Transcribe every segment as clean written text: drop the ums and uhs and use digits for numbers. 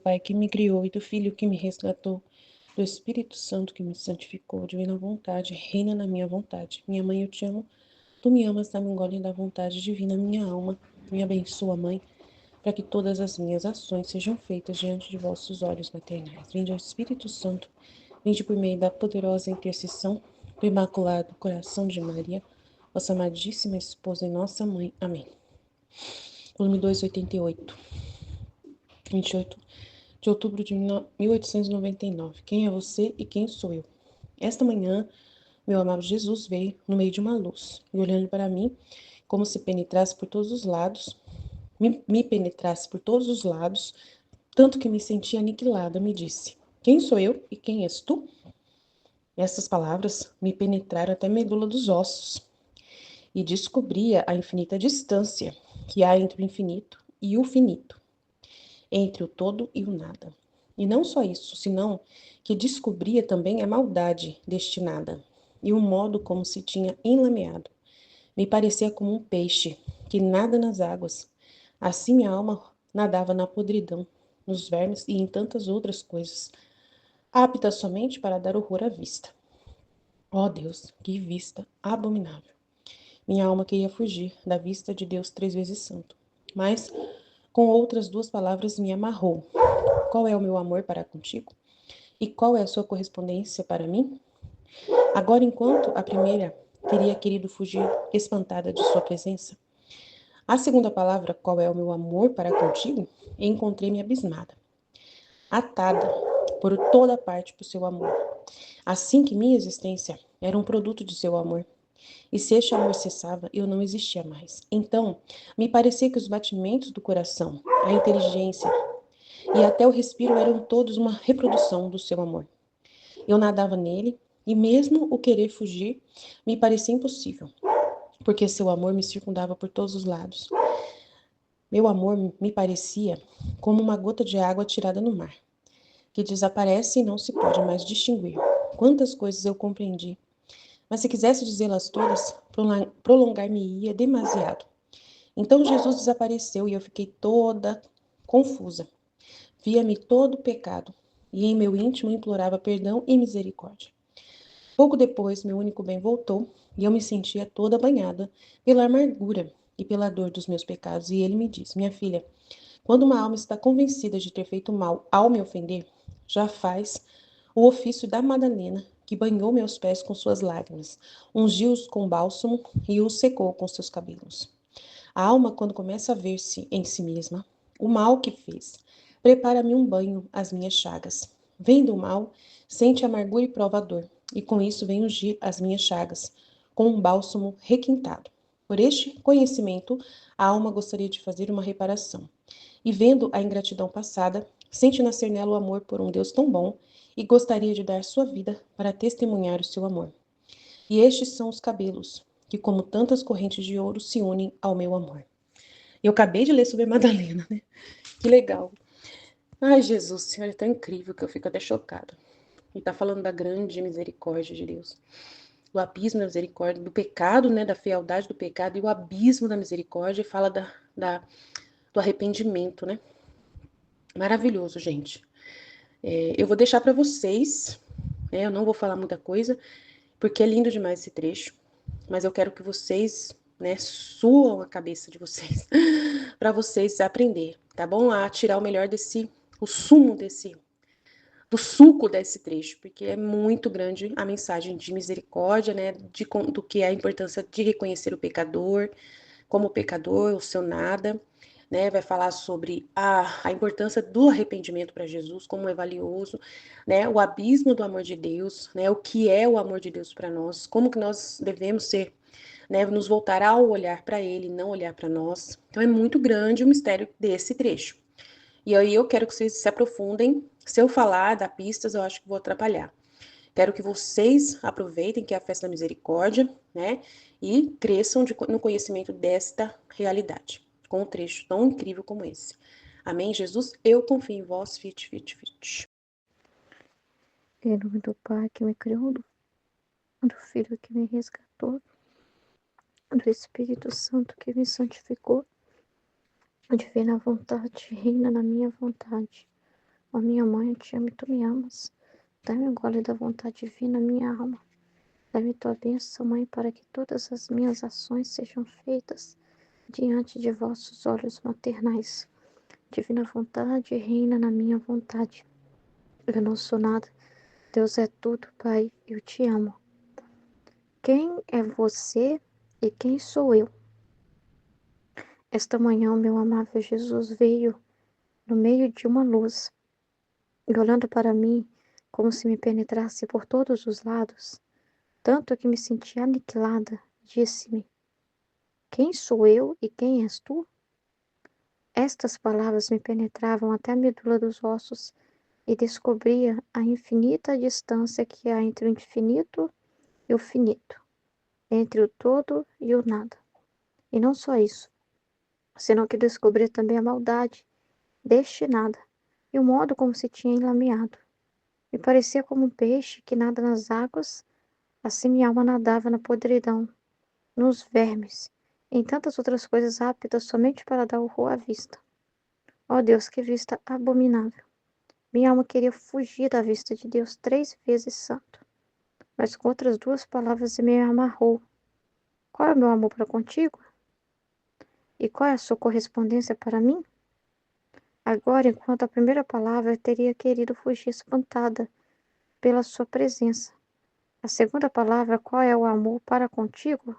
Pai que me criou e do Filho que me resgatou, do Espírito Santo que me santificou, divina vontade, reina na minha vontade. Minha mãe, eu te amo. Tu me amas, dá-me um gole da vontade divina, minha alma. Me abençoa, Mãe, para que todas as minhas ações sejam feitas diante de vossos olhos maternais. Vinde ao Espírito Santo, vinde por meio da poderosa intercessão do Imaculado Coração de Maria, vossa amadíssima esposa e nossa mãe. Amém. Volume 288, 28 de outubro de 1899. Quem é você e quem sou eu? Esta manhã, meu amado Jesus veio no meio de uma luz, e olhando para mim, como se penetrasse por todos os lados, me penetrasse por todos os lados, tanto que me senti aniquilada, me disse: Quem sou eu e quem és tu? Essas palavras me penetraram até a medula dos ossos, e descobria a infinita distância que há entre o infinito e o finito, entre o todo e o nada. E não só isso, senão que descobria também a maldade destinada e o modo como se tinha enlameado. Me parecia como um peixe que nada nas águas. Assim minha alma nadava na podridão, nos vermes e em tantas outras coisas, apta somente para dar horror à vista. Ó Deus, que vista abominável! Minha alma queria fugir da vista de Deus 3 vezes santo, mas com outras 2 palavras me amarrou. Qual é o meu amor para contigo? E qual é a sua correspondência para mim? Agora, enquanto a primeira teria querido fugir espantada de sua presença, a segunda palavra, qual é o meu amor para contigo, encontrei-me abismada, atada por toda parte por seu amor. Assim que minha existência era um produto de seu amor. E se este amor cessava, eu não existia mais. Então, me parecia que os batimentos do coração, a inteligência e até o respiro eram todos uma reprodução do seu amor. Eu nadava nele, e mesmo o querer fugir me parecia impossível, porque seu amor me circundava por todos os lados. Meu amor me parecia como uma gota de água tirada no mar, que desaparece e não se pode mais distinguir. Quantas coisas eu compreendi, mas se quisesse dizê-las todas, prolongar-me-ia demasiado. Então Jesus desapareceu e eu fiquei toda confusa. Via-me todo o pecado, e em meu íntimo implorava perdão e misericórdia. Pouco depois, meu único bem voltou, e eu me sentia toda banhada pela amargura e pela dor dos meus pecados. E ele me disse: Minha filha, quando uma alma está convencida de ter feito mal ao me ofender, já faz o ofício da Madalena, que banhou meus pés com suas lágrimas, ungiu-os com bálsamo e os secou com seus cabelos. A alma, quando começa a ver-se em si mesma, o mal que fez, prepara-me um banho às minhas chagas. Vendo o mal, sente amargura e prova a dor, e com isso vem ungir as minhas chagas, com um bálsamo requintado. Por este conhecimento, a alma gostaria de fazer uma reparação. E vendo a ingratidão passada, sente nascer nela o amor por um Deus tão bom, e gostaria de dar sua vida para testemunhar o seu amor. E estes são os cabelos, que como tantas correntes de ouro se unem ao meu amor. Eu acabei de ler sobre a Madalena, né? Que legal. Ai, Jesus, o Senhor é tão incrível que eu fico até chocada. E tá falando da grande misericórdia de Deus. O abismo da misericórdia, do pecado, né? Da fealdade do pecado, e o abismo da misericórdia fala do arrependimento, né? Maravilhoso, gente. Eu vou deixar para vocês, né? Eu não vou falar muita coisa, porque é lindo demais esse trecho. Mas eu quero que vocês, né, suam a cabeça de vocês, para vocês aprender, tá bom? A tirar o melhor o sumo do suco desse trecho, porque é muito grande a mensagem de misericórdia, né, do que é a importância de reconhecer o pecador, como pecador, o seu nada, né, vai falar sobre a importância do arrependimento para Jesus, como é valioso, né, o abismo do amor de Deus, né, o que é o amor de Deus para nós, como que nós devemos ser, né, nos voltar ao olhar para Ele, não olhar para nós. Então é muito grande o mistério desse trecho. E aí eu quero que vocês se aprofundem. Se eu falar, dar pistas, eu acho que vou atrapalhar. Quero que vocês aproveitem que é a festa da misericórdia, né? E cresçam no conhecimento desta realidade, com um trecho tão incrível como esse. Amém, Jesus? Eu confio em vós, fit, fit, fit. Em nome do Pai que me criou, do Filho que me resgatou, do Espírito Santo que me santificou, divina vontade, reina na minha vontade. Ó minha mãe, eu te amo e tu me amas. Dá-me um gole da vontade divina, minha alma. Dá-me tua bênção, Mãe, para que todas as minhas ações sejam feitas diante de vossos olhos maternais. Divina vontade, reina na minha vontade. Eu não sou nada, Deus é tudo, Pai, eu te amo. Quem é você e quem sou eu? Esta manhã, o meu amável Jesus veio no meio de uma luz e, olhando para mim, como se me penetrasse por todos os lados, tanto que me senti aniquilada, disse-me: Quem sou eu e quem és tu? Estas palavras me penetravam até a medula dos ossos e descobria a infinita distância que há entre o infinito e o finito, entre o todo e o nada. E não só isso, senão que descobri também a maldade deste nada e o modo como se tinha enlameado. Me parecia como um peixe que nada nas águas, assim minha alma nadava na podridão, nos vermes, em tantas outras coisas aptas somente para dar horror à vista. Ó Deus, que vista abominável! Minha alma queria fugir da vista de Deus 3 vezes santo, mas com outras 2 palavras me amarrou. Qual é o meu amor para contigo? E qual é a sua correspondência para mim? Agora, enquanto a primeira palavra teria querido fugir espantada pela sua presença. A segunda palavra, qual é o amor para contigo?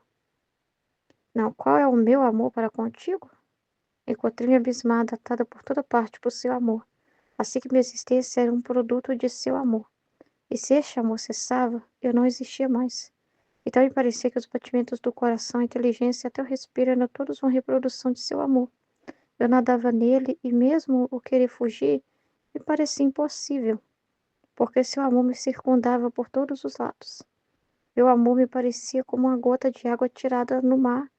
Não, qual é o meu amor para contigo? Encontrei-me abismada, atada por toda parte por seu amor. Assim que minha existência era um produto de seu amor. E se este amor cessava, eu não existia mais. Então me parecia que os batimentos do coração, a inteligência e até o respiro eram todos uma reprodução de seu amor. Eu nadava nele e mesmo o querer fugir me parecia impossível, porque seu amor me circundava por todos os lados. Meu amor me parecia como uma gota de água tirada no mar,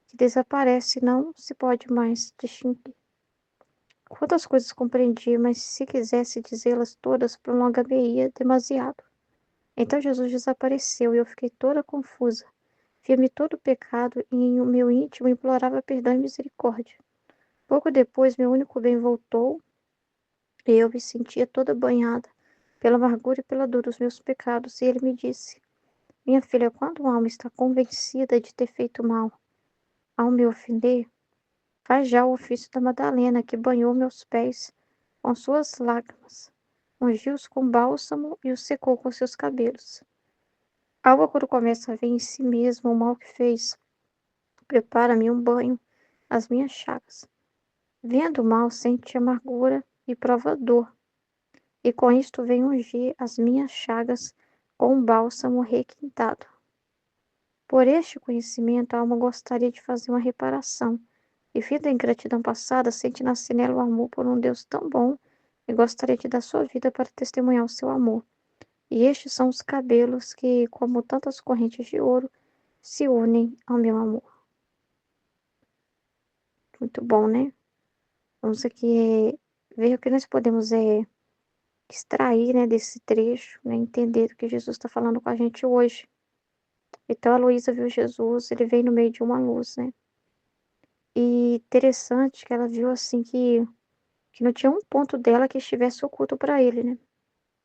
que desaparece e não se pode mais distinguir. Quantas coisas compreendi, mas se quisesse dizê-las todas, prolongar-me-ia demasiado. Então Jesus desapareceu e eu fiquei toda confusa. Via-me todo o pecado e em o meu íntimo implorava perdão e misericórdia. Pouco depois, meu único bem voltou e eu me sentia toda banhada pela amargura e pela dor dos meus pecados. E ele me disse: Minha filha, quando uma alma está convencida de ter feito mal ao me ofender, faz já o ofício da Madalena, que banhou meus pés com suas lágrimas, ungiu-os com bálsamo e os secou com seus cabelos. A alma, quando começa a ver em si mesma o mal que fez, prepara-me um banho às minhas chagas. Vendo o mal, sente amargura e prova dor, e com isto vem ungir as minhas chagas com um bálsamo requintado. Por este conhecimento, a alma gostaria de fazer uma reparação, e vendo a ingratidão passada, sente nascer nela o amor por um Deus tão bom, e gostaria de dar sua vida para testemunhar o seu amor. E estes são os cabelos que, como tantas correntes de ouro, se unem ao meu amor. Muito bom, né? Vamos aqui ver o que nós podemos extrair, né, desse trecho, né, entender o que Jesus está falando com a gente hoje. Então a Luísa viu Jesus, ele veio no meio de uma luz, né? E interessante que ela viu assim que não tinha um ponto dela que estivesse oculto para ele, né?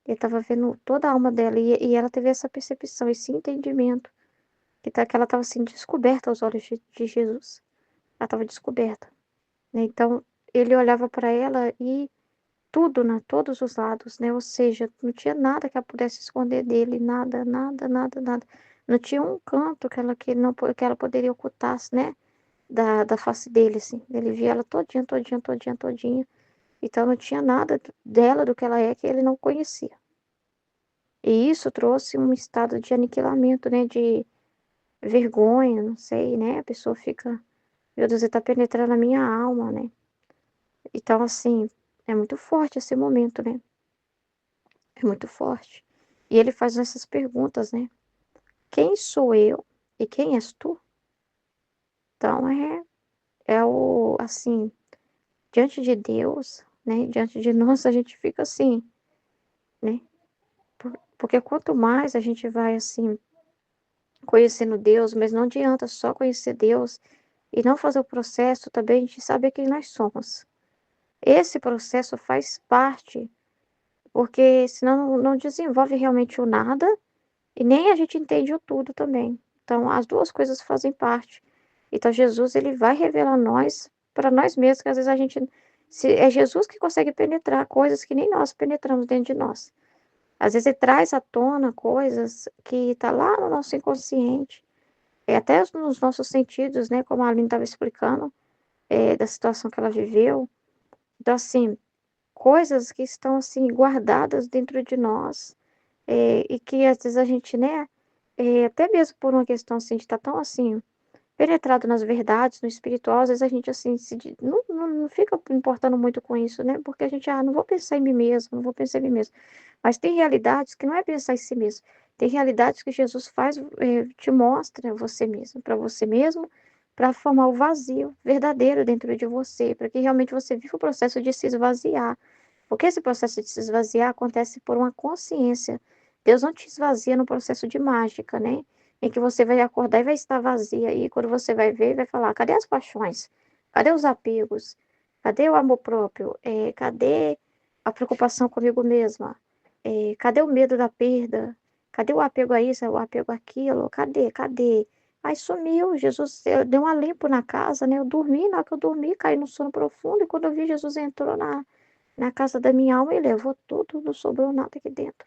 Ele estava vendo toda a alma dela e ela teve essa percepção, esse entendimento que ela estava assim descoberta aos olhos de Jesus. Ela estava descoberta, né? Então ele olhava para ela e tudo, né? Todos os lados, né? Ou seja, não tinha nada que ela pudesse esconder dele, nada, nada, nada, nada. Não tinha um canto que ela poderia ocultar, né? Da face dele, assim. Ele via ela todinha, todinha, todinha, todinha. Então não tinha nada dela, do que ela é, que ele não conhecia. E isso trouxe um estado de aniquilamento, né? De vergonha, não sei, né? A pessoa fica, meu Deus, ele tá penetrando a minha alma, né? Então, assim, é muito forte esse momento, né? É muito forte. E ele faz essas perguntas, né? Quem sou eu e quem és tu? Então, assim, diante de Deus, né? Diante de nós, a gente fica assim, né? Porque quanto mais a gente vai, assim, conhecendo Deus, mas não adianta só conhecer Deus e não fazer o processo também de saber quem nós somos. Esse processo faz parte porque senão não desenvolve realmente o nada e nem a gente entende o tudo também. Então, as duas coisas fazem parte. Então, Jesus, ele vai revelar nós para nós mesmos, que às vezes a gente se é Jesus que consegue penetrar coisas que nem nós penetramos dentro de nós. Às vezes ele traz à tona coisas que tá lá no nosso inconsciente, até nos nossos sentidos, né, como a Aline estava explicando, da situação que ela viveu. Então, assim, coisas que estão, assim, guardadas dentro de nós, e que às vezes a gente, né, até mesmo por uma questão, assim, de estar tão, assim, penetrado nas verdades, no espiritual, às vezes a gente, assim, não fica importando muito com isso, né, porque a gente: "Ah, não vou pensar em mim mesmo, não vou pensar em mim mesmo". Mas tem realidades que não é pensar em si mesmo, tem realidades que Jesus faz, te mostra você mesmo, para você mesmo, para formar o vazio verdadeiro dentro de você, para que realmente você viva o processo de se esvaziar. Porque esse processo de se esvaziar acontece por uma consciência. Deus não te esvazia no processo de mágica, né, em que você vai acordar e vai estar vazia, e quando você vai ver, vai falar: "Cadê as paixões? Cadê os apegos? Cadê o amor próprio? Cadê a preocupação comigo mesma? Cadê o medo da perda? Cadê o apego a isso, o apego àquilo? Cadê? Cadê?". Aí sumiu, Jesus deu um limpo na casa, né, eu dormi, na hora que eu dormi, caí no sono profundo, e quando eu vi, Jesus entrou na casa da minha alma e levou tudo, não sobrou nada aqui dentro.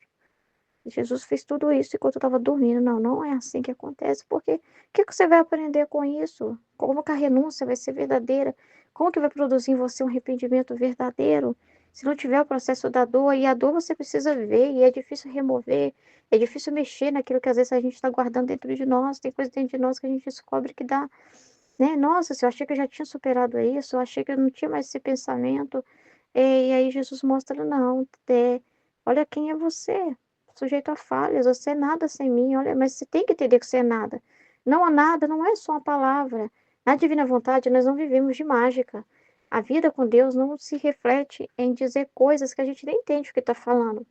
Jesus fez tudo isso enquanto eu estava dormindo. Não, não é assim que acontece, porque o que que você vai aprender com isso? Como que a renúncia vai ser verdadeira? Como que vai produzir em você um arrependimento verdadeiro? Se não tiver o processo da dor, e a dor você precisa ver, e é difícil remover, é difícil mexer naquilo que às vezes a gente está guardando dentro de nós, tem coisa dentro de nós que a gente descobre que dá, né? Nossa, se eu achei que eu já tinha superado isso, eu achei que eu não tinha mais esse pensamento, e aí Jesus mostra: "Não, olha quem é você, sujeito a falhas, você é nada sem mim, olha, mas você tem que entender que você é nada. Não há nada, não é só uma palavra. Na divina vontade nós não vivemos de mágica. A vida com Deus não se reflete em dizer coisas que a gente nem entende o que está falando.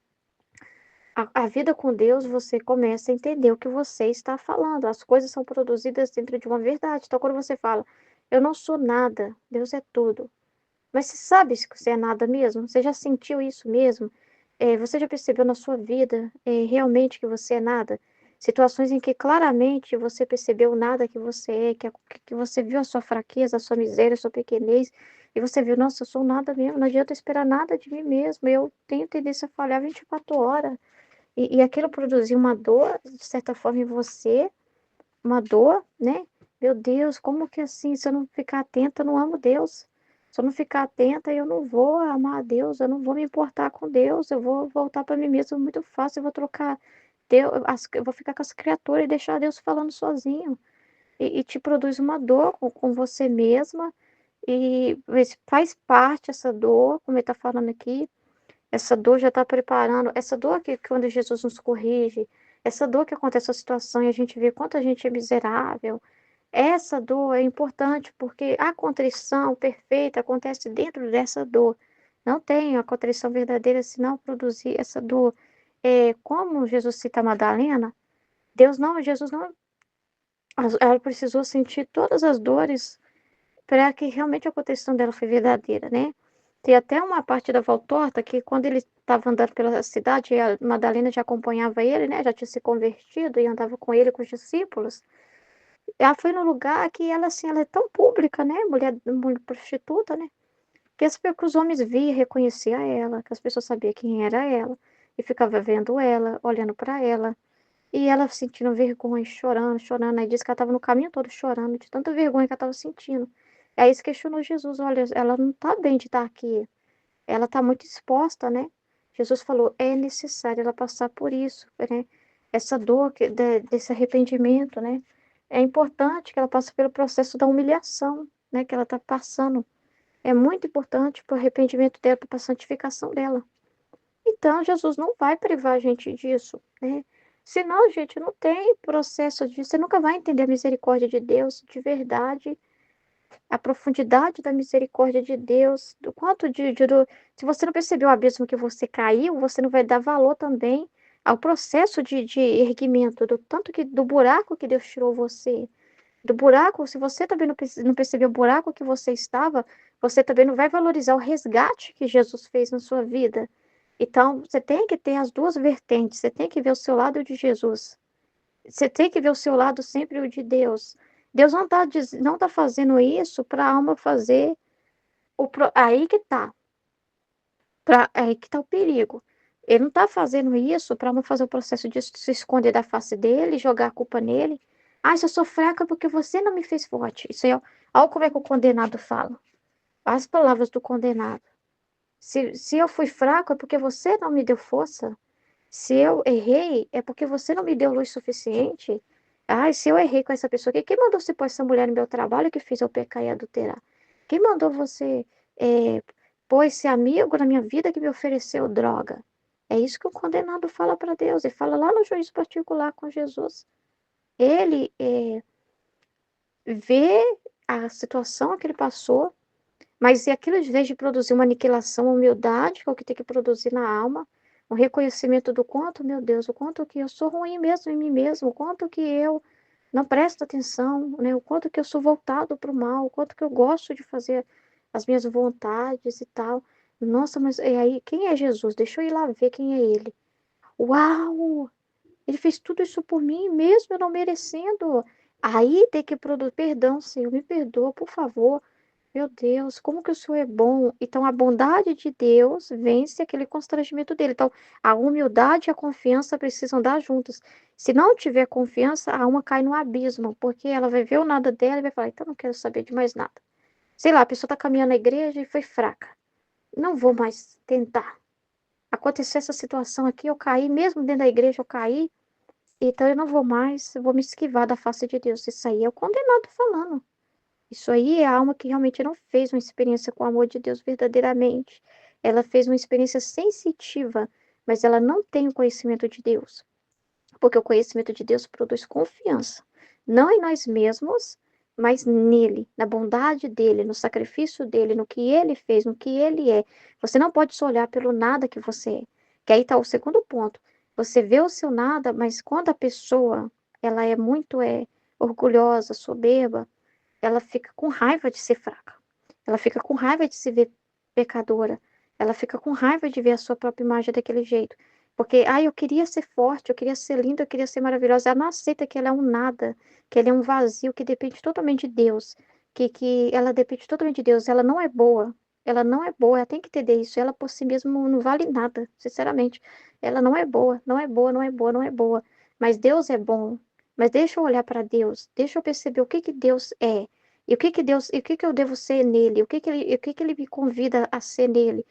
A vida com Deus, você começa a entender o que você está falando, as coisas são produzidas dentro de uma verdade. Então quando você fala: "Eu não sou nada, Deus é tudo". Mas você sabe se você é nada mesmo? Você já sentiu isso mesmo? Você já percebeu na sua vida, realmente que você é nada? Situações em que claramente você percebeu o nada que você é, que você viu a sua fraqueza, a sua miséria, a sua pequenez, e você viu: "Nossa, eu sou nada mesmo, não adianta esperar nada de mim mesmo, eu tenho tendência a falhar 24 horas". E aquilo produziu uma dor, de certa forma, em você, uma dor, né. Meu Deus, como que assim? Se eu não ficar atenta, eu não amo Deus. Se eu não ficar atenta, eu não vou amar a Deus, eu não vou me importar com Deus, eu vou voltar para mim mesma muito fácil, eu vou trocar eu vou ficar com as criaturas e deixar Deus falando sozinho. E te produz uma dor com você mesma, e esse faz parte essa dor, como ele está falando aqui, essa dor já está preparando, essa dor que quando Jesus nos corrige, essa dor que acontece a situação e a gente vê quanto a gente é miserável, essa dor é importante, porque a contrição perfeita acontece dentro dessa dor. Não tem a contrição verdadeira se não produzir essa dor. Como Jesus cita a Madalena, Jesus não, ela precisou sentir todas as dores para que realmente a contrição dela foi verdadeira, né. Tem até uma parte da Valtorta que quando ele estava andando pela cidade, e a Madalena já acompanhava ele, né, já tinha se convertido e andava com ele, com os discípulos. Ela foi num lugar que ela, assim, ela é tão pública, né, mulher prostituta, né, que os homens via, reconhecia ela, que as pessoas sabia quem era ela, e ficava vendo ela, olhando para ela, e ela sentindo vergonha, chorando, chorando, aí disse que ela estava no caminho todo chorando, de tanta vergonha que ela estava sentindo. Aí se questionou Jesus: "Olha, ela não está bem de estar aqui, ela está muito exposta, né". Jesus falou: "É necessário ela passar por isso, né, essa dor desse arrependimento, né, é importante que ela passe pelo processo da humilhação, né, que ela está passando. É muito importante para o arrependimento dela, para a santificação dela". Então Jesus não vai privar a gente disso, né. Senão, gente, não tem processo de você nunca vai entender a misericórdia de Deus de verdade, a profundidade da misericórdia de Deus, do quanto se você não percebeu o abismo que você caiu, você não vai dar valor também ao processo de erguimento, do tanto que do buraco que Deus tirou você. Do buraco, se você também não percebeu o buraco que você estava, você também não vai valorizar o resgate que Jesus fez na sua vida. Então, você tem que ter as duas vertentes, você tem que ver o seu lado de Jesus. Você tem que ver o seu lado sempre o de Deus. Deus não tá fazendo isso para a alma fazer aí que tá. Aí que tá o perigo. Ele não tá fazendo isso para não fazer o processo de se esconder da face dele, jogar a culpa nele. Ah, se eu sou fraca porque você não me fez forte. Isso aí, ó, olha como é que o condenado fala. As palavras do condenado. Se eu fui fraco é porque você não me deu força. Se eu errei é porque você não me deu luz suficiente. Ah, se eu errei com essa pessoa aqui, quem mandou você pôr essa mulher no meu trabalho que fez eu pecar e adulterar? Quem mandou você pôr esse amigo na minha vida que me ofereceu droga? É isso que o condenado fala para Deus. Ele fala lá no juízo particular com Jesus. Ele vê a situação que ele passou, mas e aquilo, em vez de produzir uma aniquilação, uma humildade, que é o que tem que produzir na alma, um reconhecimento do quanto, meu Deus, o quanto que eu sou ruim mesmo em mim mesmo, o quanto que eu não presto atenção, né? O quanto que eu sou voltado para o mal, o quanto que eu gosto de fazer as minhas vontades e tal. Nossa, mas e aí, quem é Jesus? Deixa eu ir lá ver quem é ele. Uau! Ele fez tudo isso por mim, mesmo eu não merecendo. Aí tem que produzir. Perdão, Senhor, me perdoa, por favor. Meu Deus, como que o Senhor é bom. Então, a bondade de Deus vence aquele constrangimento dele. Então, a humildade e a confiança precisam dar juntas. Se não tiver confiança, a alma cai no abismo, porque ela vai ver o nada dela e vai falar, então não quero saber de mais nada. Sei lá, a pessoa está caminhando na igreja e foi fraca. Não vou mais tentar. Aconteceu essa situação aqui, eu caí, mesmo dentro da igreja eu caí, então eu não vou mais, eu vou me esquivar da face de Deus. Isso aí é o condenado falando. Isso aí é a alma que realmente não fez uma experiência com o amor de Deus verdadeiramente. Ela fez uma experiência sensitiva, mas ela não tem o conhecimento de Deus. Porque o conhecimento de Deus produz confiança. Não em nós mesmos, mas nele, na bondade dele, no sacrifício dele, no que ele fez, no que ele é. Você não pode só olhar pelo nada que você é. Que aí está o segundo ponto. Você vê o seu nada, mas quando a pessoa ela é muito orgulhosa, soberba, ela fica com raiva de ser fraca. Ela fica com raiva de se ver pecadora. Ela fica com raiva de ver a sua própria imagem daquele jeito. Porque, eu queria ser forte, eu queria ser linda, eu queria ser maravilhosa. Ela não aceita que ela é um nada, que ela é um vazio, que depende totalmente de Deus. Que ela depende totalmente de Deus. Ela não é boa. Ela não é boa, ela tem que entender isso. Ela por si mesma não vale nada, sinceramente. Ela não é boa, não é boa, não é boa, não é boa. Mas Deus é bom. Mas deixa eu olhar para Deus, deixa eu perceber o que que Deus é. E o que que eu devo ser nele? O que que ele me convida a ser nele?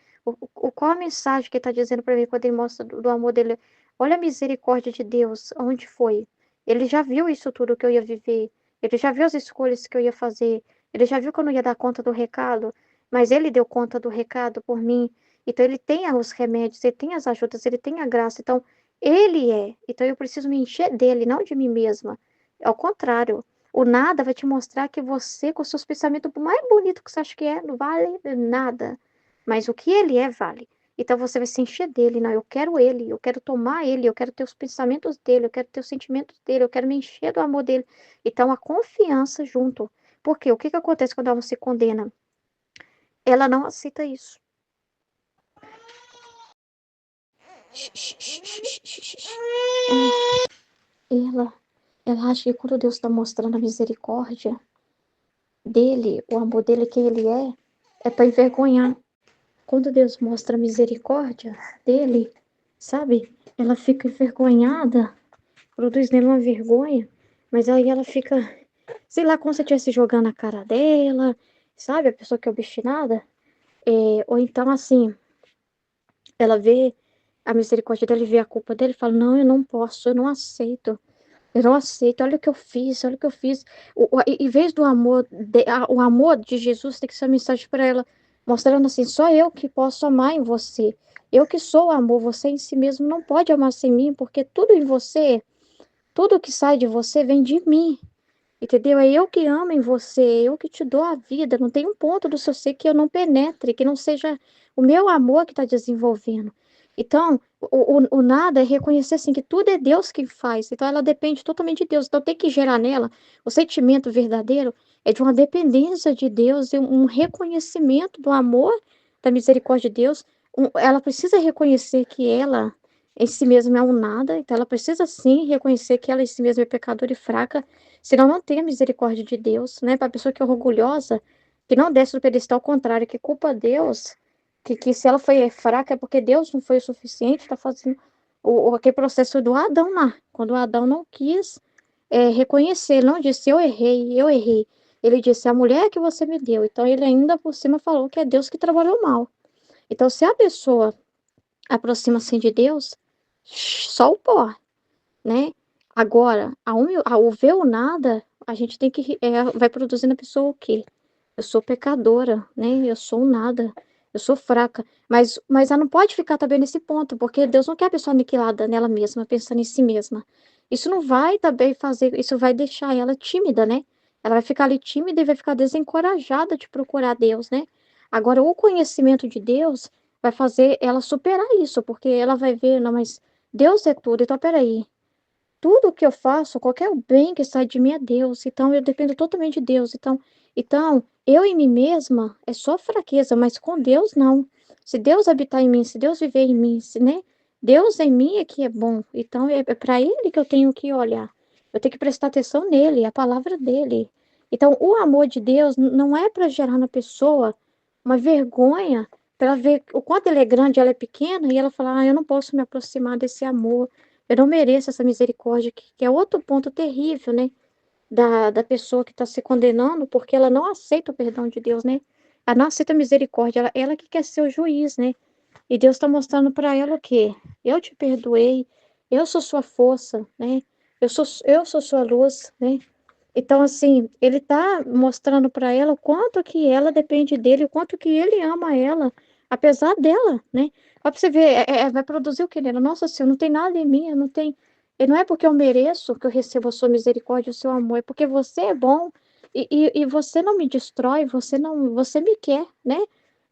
Qual a mensagem que ele está dizendo para mim quando ele mostra do amor dele? Olha a misericórdia de Deus, onde foi? Ele já viu isso tudo que eu ia viver. Ele já viu as escolhas que eu ia fazer. Ele já viu que eu não ia dar conta do recado. Mas ele deu conta do recado por mim. Então ele tem os remédios, ele tem as ajudas, ele tem a graça. Então ele é. Então eu preciso me encher dele, não de mim mesma. Ao contrário. O nada vai te mostrar que você, com seus pensamentos, por mais bonito que você acha que é, não vale nada. Mas o que ele é, vale. Então você vai se encher dele. Não, eu quero ele, eu quero tomar ele, eu quero ter os pensamentos dele, eu quero ter os sentimentos dele, eu quero me encher do amor dele. Então a confiança junto. Porque o que que acontece quando a alma se condena? Ela não aceita isso. Ela, ela acha que quando Deus está mostrando a misericórdia dele, o amor dele, quem ele é para envergonhar. Quando Deus mostra a misericórdia dele, sabe? Ela fica envergonhada, produz nela uma vergonha, mas aí ela fica, sei lá, como se estivesse jogando a cara dela, sabe? A pessoa que é obstinada. Ou então, assim, ela vê a misericórdia dele, vê a culpa dele e fala: Não, eu não posso, eu não aceito. Eu não aceito, olha o que eu fiz, olha o que eu fiz. Em vez do amor, o amor de Jesus tem que ser uma mensagem para ela, mostrando assim: só eu que posso amar em você. Eu que sou o amor, você em si mesmo não pode amar sem mim, porque tudo em você, tudo que sai de você vem de mim. Entendeu? É eu que amo em você, eu que te dou a vida. Não tem um ponto do seu ser que eu não penetre, que não seja o meu amor que está desenvolvendo. Então, o nada é reconhecer assim que tudo é Deus que faz. Então, ela depende totalmente de Deus. Então, tem que gerar nela o sentimento verdadeiro é de uma dependência de Deus, e um reconhecimento do amor, da misericórdia de Deus, ela precisa reconhecer que ela em si mesma é um nada, então ela precisa sim reconhecer que ela em si mesma é pecadora e fraca, senão não tem a misericórdia de Deus, né? Para a pessoa que é orgulhosa, que não desce do pedestal, ao contrário, que culpa Deus, que se ela foi fraca é porque Deus não foi o suficiente, tá fazendo aquele processo do Adão lá, quando o Adão não quis reconhecer, ele não disse eu errei, eu errei. Ele disse a mulher que você me deu. Então ele ainda por cima falou que é Deus que trabalhou mal. Então, se a pessoa aproxima-se de Deus, só o pó, né? Agora, ao ver o nada, a gente tem que vai produzir na pessoa o quê? Eu sou pecadora, né? Eu sou um nada, eu sou fraca. Mas ela não pode ficar também nesse ponto, porque Deus não quer a pessoa aniquilada nela mesma, pensando em si mesma. Isso não vai também fazer, isso vai deixar ela tímida, né? Ela vai ficar ali tímida e vai ficar desencorajada de procurar Deus, né? Agora, o conhecimento de Deus vai fazer ela superar isso, porque ela vai ver, não, mas Deus é tudo, então peraí. Tudo que eu faço, qualquer bem que sai de mim é Deus, então eu dependo totalmente de Deus. Então, eu em mim mesma é só fraqueza, mas com Deus não. Se Deus habitar em mim, se Deus viver em mim, se, né? Deus em mim é que é bom. Então, é para Ele que eu tenho que olhar. Eu tenho que prestar atenção nele, a palavra dele. Então, o amor de Deus não é para gerar na pessoa uma vergonha, para ver o quanto ele é grande, ela é pequena, e ela falar, eu não posso me aproximar desse amor. Eu não mereço essa misericórdia, que é outro ponto terrível, né? Da pessoa que está se condenando, porque ela não aceita o perdão de Deus, né? Ela não aceita a misericórdia, ela que quer ser o juiz, né? E Deus está mostrando para ela o quê? Eu te perdoei, eu sou sua força, né? Eu sou sua luz, né? Então, assim, ele tá mostrando para ela o quanto que ela depende dele, o quanto que ele ama ela, apesar dela, né? Ó, pra você ver, vai produzir o que nela? Nossa Senhora, não tem nada em mim, eu não tem. E não é porque eu mereço que eu recebo a sua misericórdia, o seu amor, é porque você é bom e você não me destrói, você não, você me quer, né?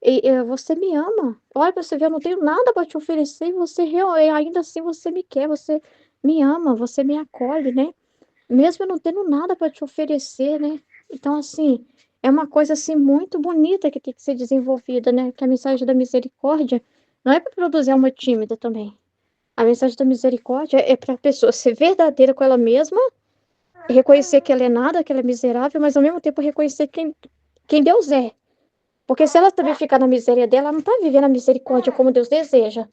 E você me ama. Olha pra você ver, eu não tenho nada para te oferecer e ainda assim você me quer, você me ama, você me acolhe, né? Mesmo eu não tendo nada para te oferecer, né? Então, assim, é uma coisa assim muito bonita que tem que ser desenvolvida, né? Que a mensagem da misericórdia não é para produzir alma tímida também. A mensagem da misericórdia é para a pessoa ser verdadeira com ela mesma, reconhecer que ela é nada, que ela é miserável, mas ao mesmo tempo reconhecer quem Deus é. Porque se ela também ficar na miséria dela, ela não está vivendo a misericórdia como Deus deseja.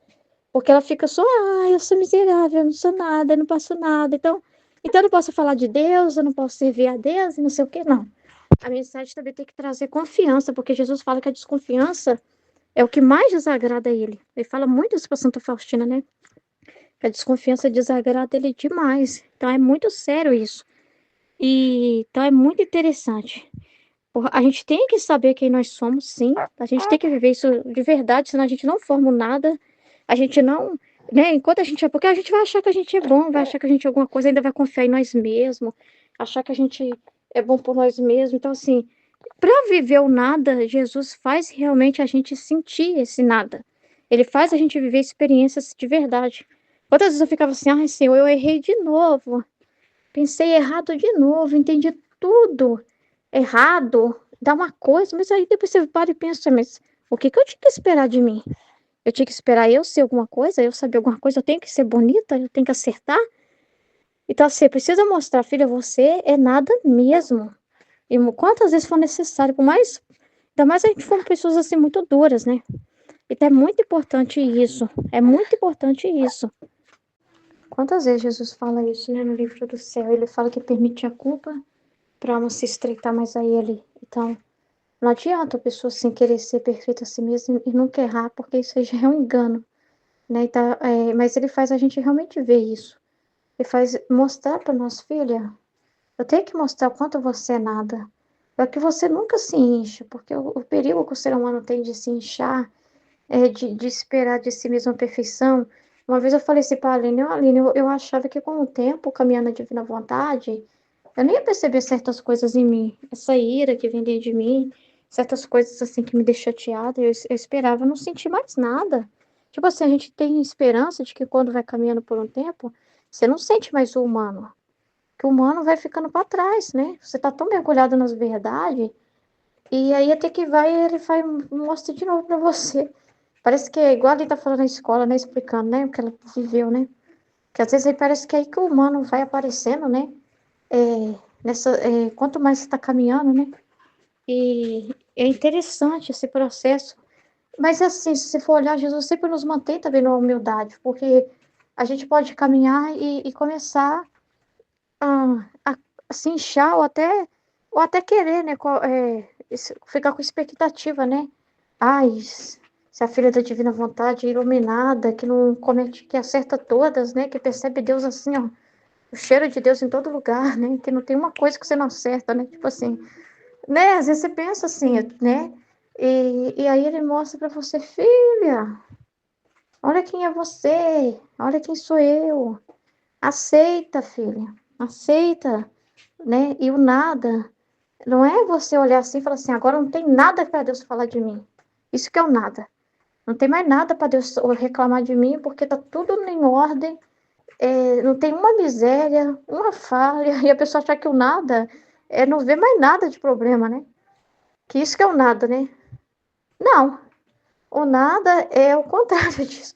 Porque ela fica só, eu sou miserável, eu não sou nada, eu não passo nada. Então eu não posso falar de Deus, eu não posso servir a Deus e não sei o que, não. A mensagem também tem que trazer confiança, porque Jesus fala que a desconfiança é o que mais desagrada a ele. Ele fala muito isso para Santa Faustina, né? Que a desconfiança desagrada ele demais. Então é muito sério isso. Então é muito interessante. A gente tem que saber quem nós somos, sim. A gente tem que viver isso de verdade, senão a gente não forma nada. A gente não, né? Enquanto a gente é, porque a gente vai achar que a gente é bom, vai achar que a gente é alguma coisa, ainda vai confiar em nós mesmos, achar que a gente é bom por nós mesmos. Então, assim, para viver o nada, Jesus faz realmente a gente sentir esse nada. Ele faz a gente viver experiências de verdade. Quantas vezes eu ficava assim, ai, Senhor, eu errei de novo. Pensei errado de novo, entendi tudo errado, dá uma coisa, mas aí depois você para e pensa, mas o que que eu tinha que esperar de mim? Eu tinha que esperar eu ser alguma coisa, eu saber alguma coisa, eu tenho que ser bonita, eu tenho que acertar. Então, você precisa mostrar, filha, você é nada mesmo. E quantas vezes for necessário, por mais, ainda mais a gente for pessoas assim muito duras, né? Então é muito importante isso, é muito importante isso. Quantas vezes Jesus fala isso, né, no livro do céu? Ele fala que permite a culpa para alma se estreitar mais a ele. Então, não adianta a pessoa assim querer ser perfeita a si mesma e nunca errar, porque isso aí já é um engano, né? Então, mas ele faz a gente realmente ver isso. Ele faz mostrar para nós, filha, eu tenho que mostrar o quanto você é nada. Para que você nunca se incha, porque o perigo que o ser humano tem de se inchar de esperar de si mesmo a perfeição. Uma vez eu falei assim para a Aline, eu achava que com o tempo, caminhando na divina vontade, eu nem ia perceber certas coisas em mim. Essa ira que vem dentro de mim, certas coisas assim que me deixam chateada, eu esperava não sentir mais nada. Tipo assim, a gente tem esperança de que quando vai caminhando por um tempo, você não sente mais o humano. Que o humano vai ficando para trás, né? Você tá tão mergulhado nas verdades, e aí até que vai, ele vai mostra de novo para você Parece que é igual a tá falando na escola, né? Explicando, né? O que ela viveu, né? Que às vezes aí parece que é aí que o humano vai aparecendo, né? Quanto mais você está caminhando, né? E é interessante esse processo. Mas assim, se você for olhar, Jesus sempre nos mantém também na humildade, porque a gente pode caminhar e começar a se inchar ou até querer, né? Ficar com expectativa, né? Ai, se a filha da divina vontade é iluminada, que não comete, que acerta todas, né? Que percebe Deus assim, ó, o cheiro de Deus em todo lugar, né? Que não tem uma coisa que você não acerta, né? Tipo assim, né? Às vezes você pensa assim, né? E aí ele mostra para você, filha, olha quem é você, olha quem sou eu. Aceita, filha, aceita, né? E o nada, não é você olhar assim e falar assim, agora não tem nada para Deus falar de mim. Isso que é o nada. Não tem mais nada para Deus reclamar de mim, porque tá tudo em ordem, não tem uma miséria, uma falha, e a pessoa achar que o nada não vê mais nada de problema, né? Que isso que é o nada, né? Não, o nada é o contrário disso.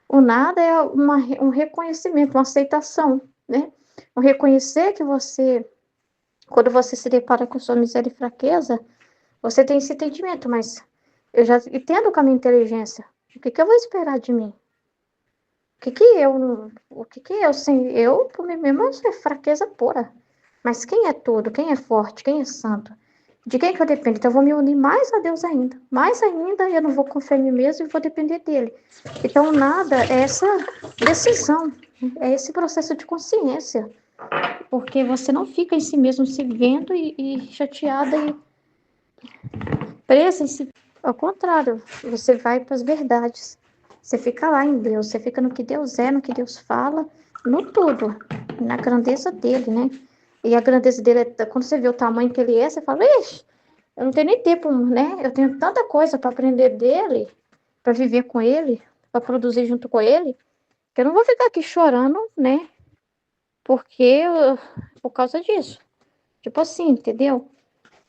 O nada é um reconhecimento, uma aceitação, né? Um reconhecer que você, quando você se depara com sua miséria e fraqueza, você tem esse entendimento, mas eu já entendo com a minha inteligência. O que que eu vou esperar de mim? O que que eu, sem eu, por mim mesma, é fraqueza pura. Mas quem é tudo? Quem é forte? Quem é santo? De quem que eu dependo? Então eu vou me unir mais a Deus ainda. Mais ainda, eu não vou confiar em mim mesmo e vou depender dele. Então nada é essa decisão, é esse processo de consciência. Porque você não fica em si mesmo se vendo e chateada e presa em si. Ao contrário, você vai para as verdades. Você fica lá em Deus, você fica no que Deus é, no que Deus fala, no tudo, na grandeza dele, né? E a grandeza dele, quando você vê o tamanho que ele é, você fala, ixi, eu não tenho nem tempo, né? Eu tenho tanta coisa para aprender dele, para viver com ele, para produzir junto com ele, que eu não vou ficar aqui chorando, né? Por causa disso. Tipo assim, entendeu?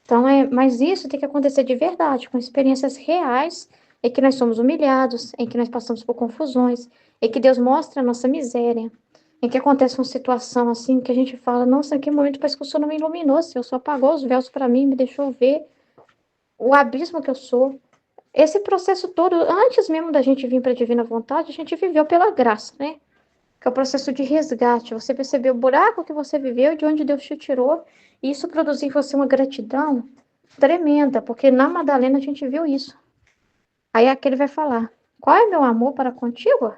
Então, mas isso tem que acontecer de verdade, com experiências reais, em que nós somos humilhados, em que nós passamos por confusões, em que Deus mostra a nossa miséria, em que acontece uma situação assim que a gente fala, nossa, em que momento parece que o Senhor não me iluminou, o Senhor só apagou os véus para mim, me deixou ver o abismo que eu sou. Esse processo todo, antes mesmo da gente vir para a divina vontade, a gente viveu pela graça, né? Que é o processo de resgate. Você percebeu o buraco que você viveu, de onde Deus te tirou, e isso produziu em você uma gratidão tremenda, porque na Madalena a gente viu isso. Aí aquele vai falar: qual é meu amor para contigo?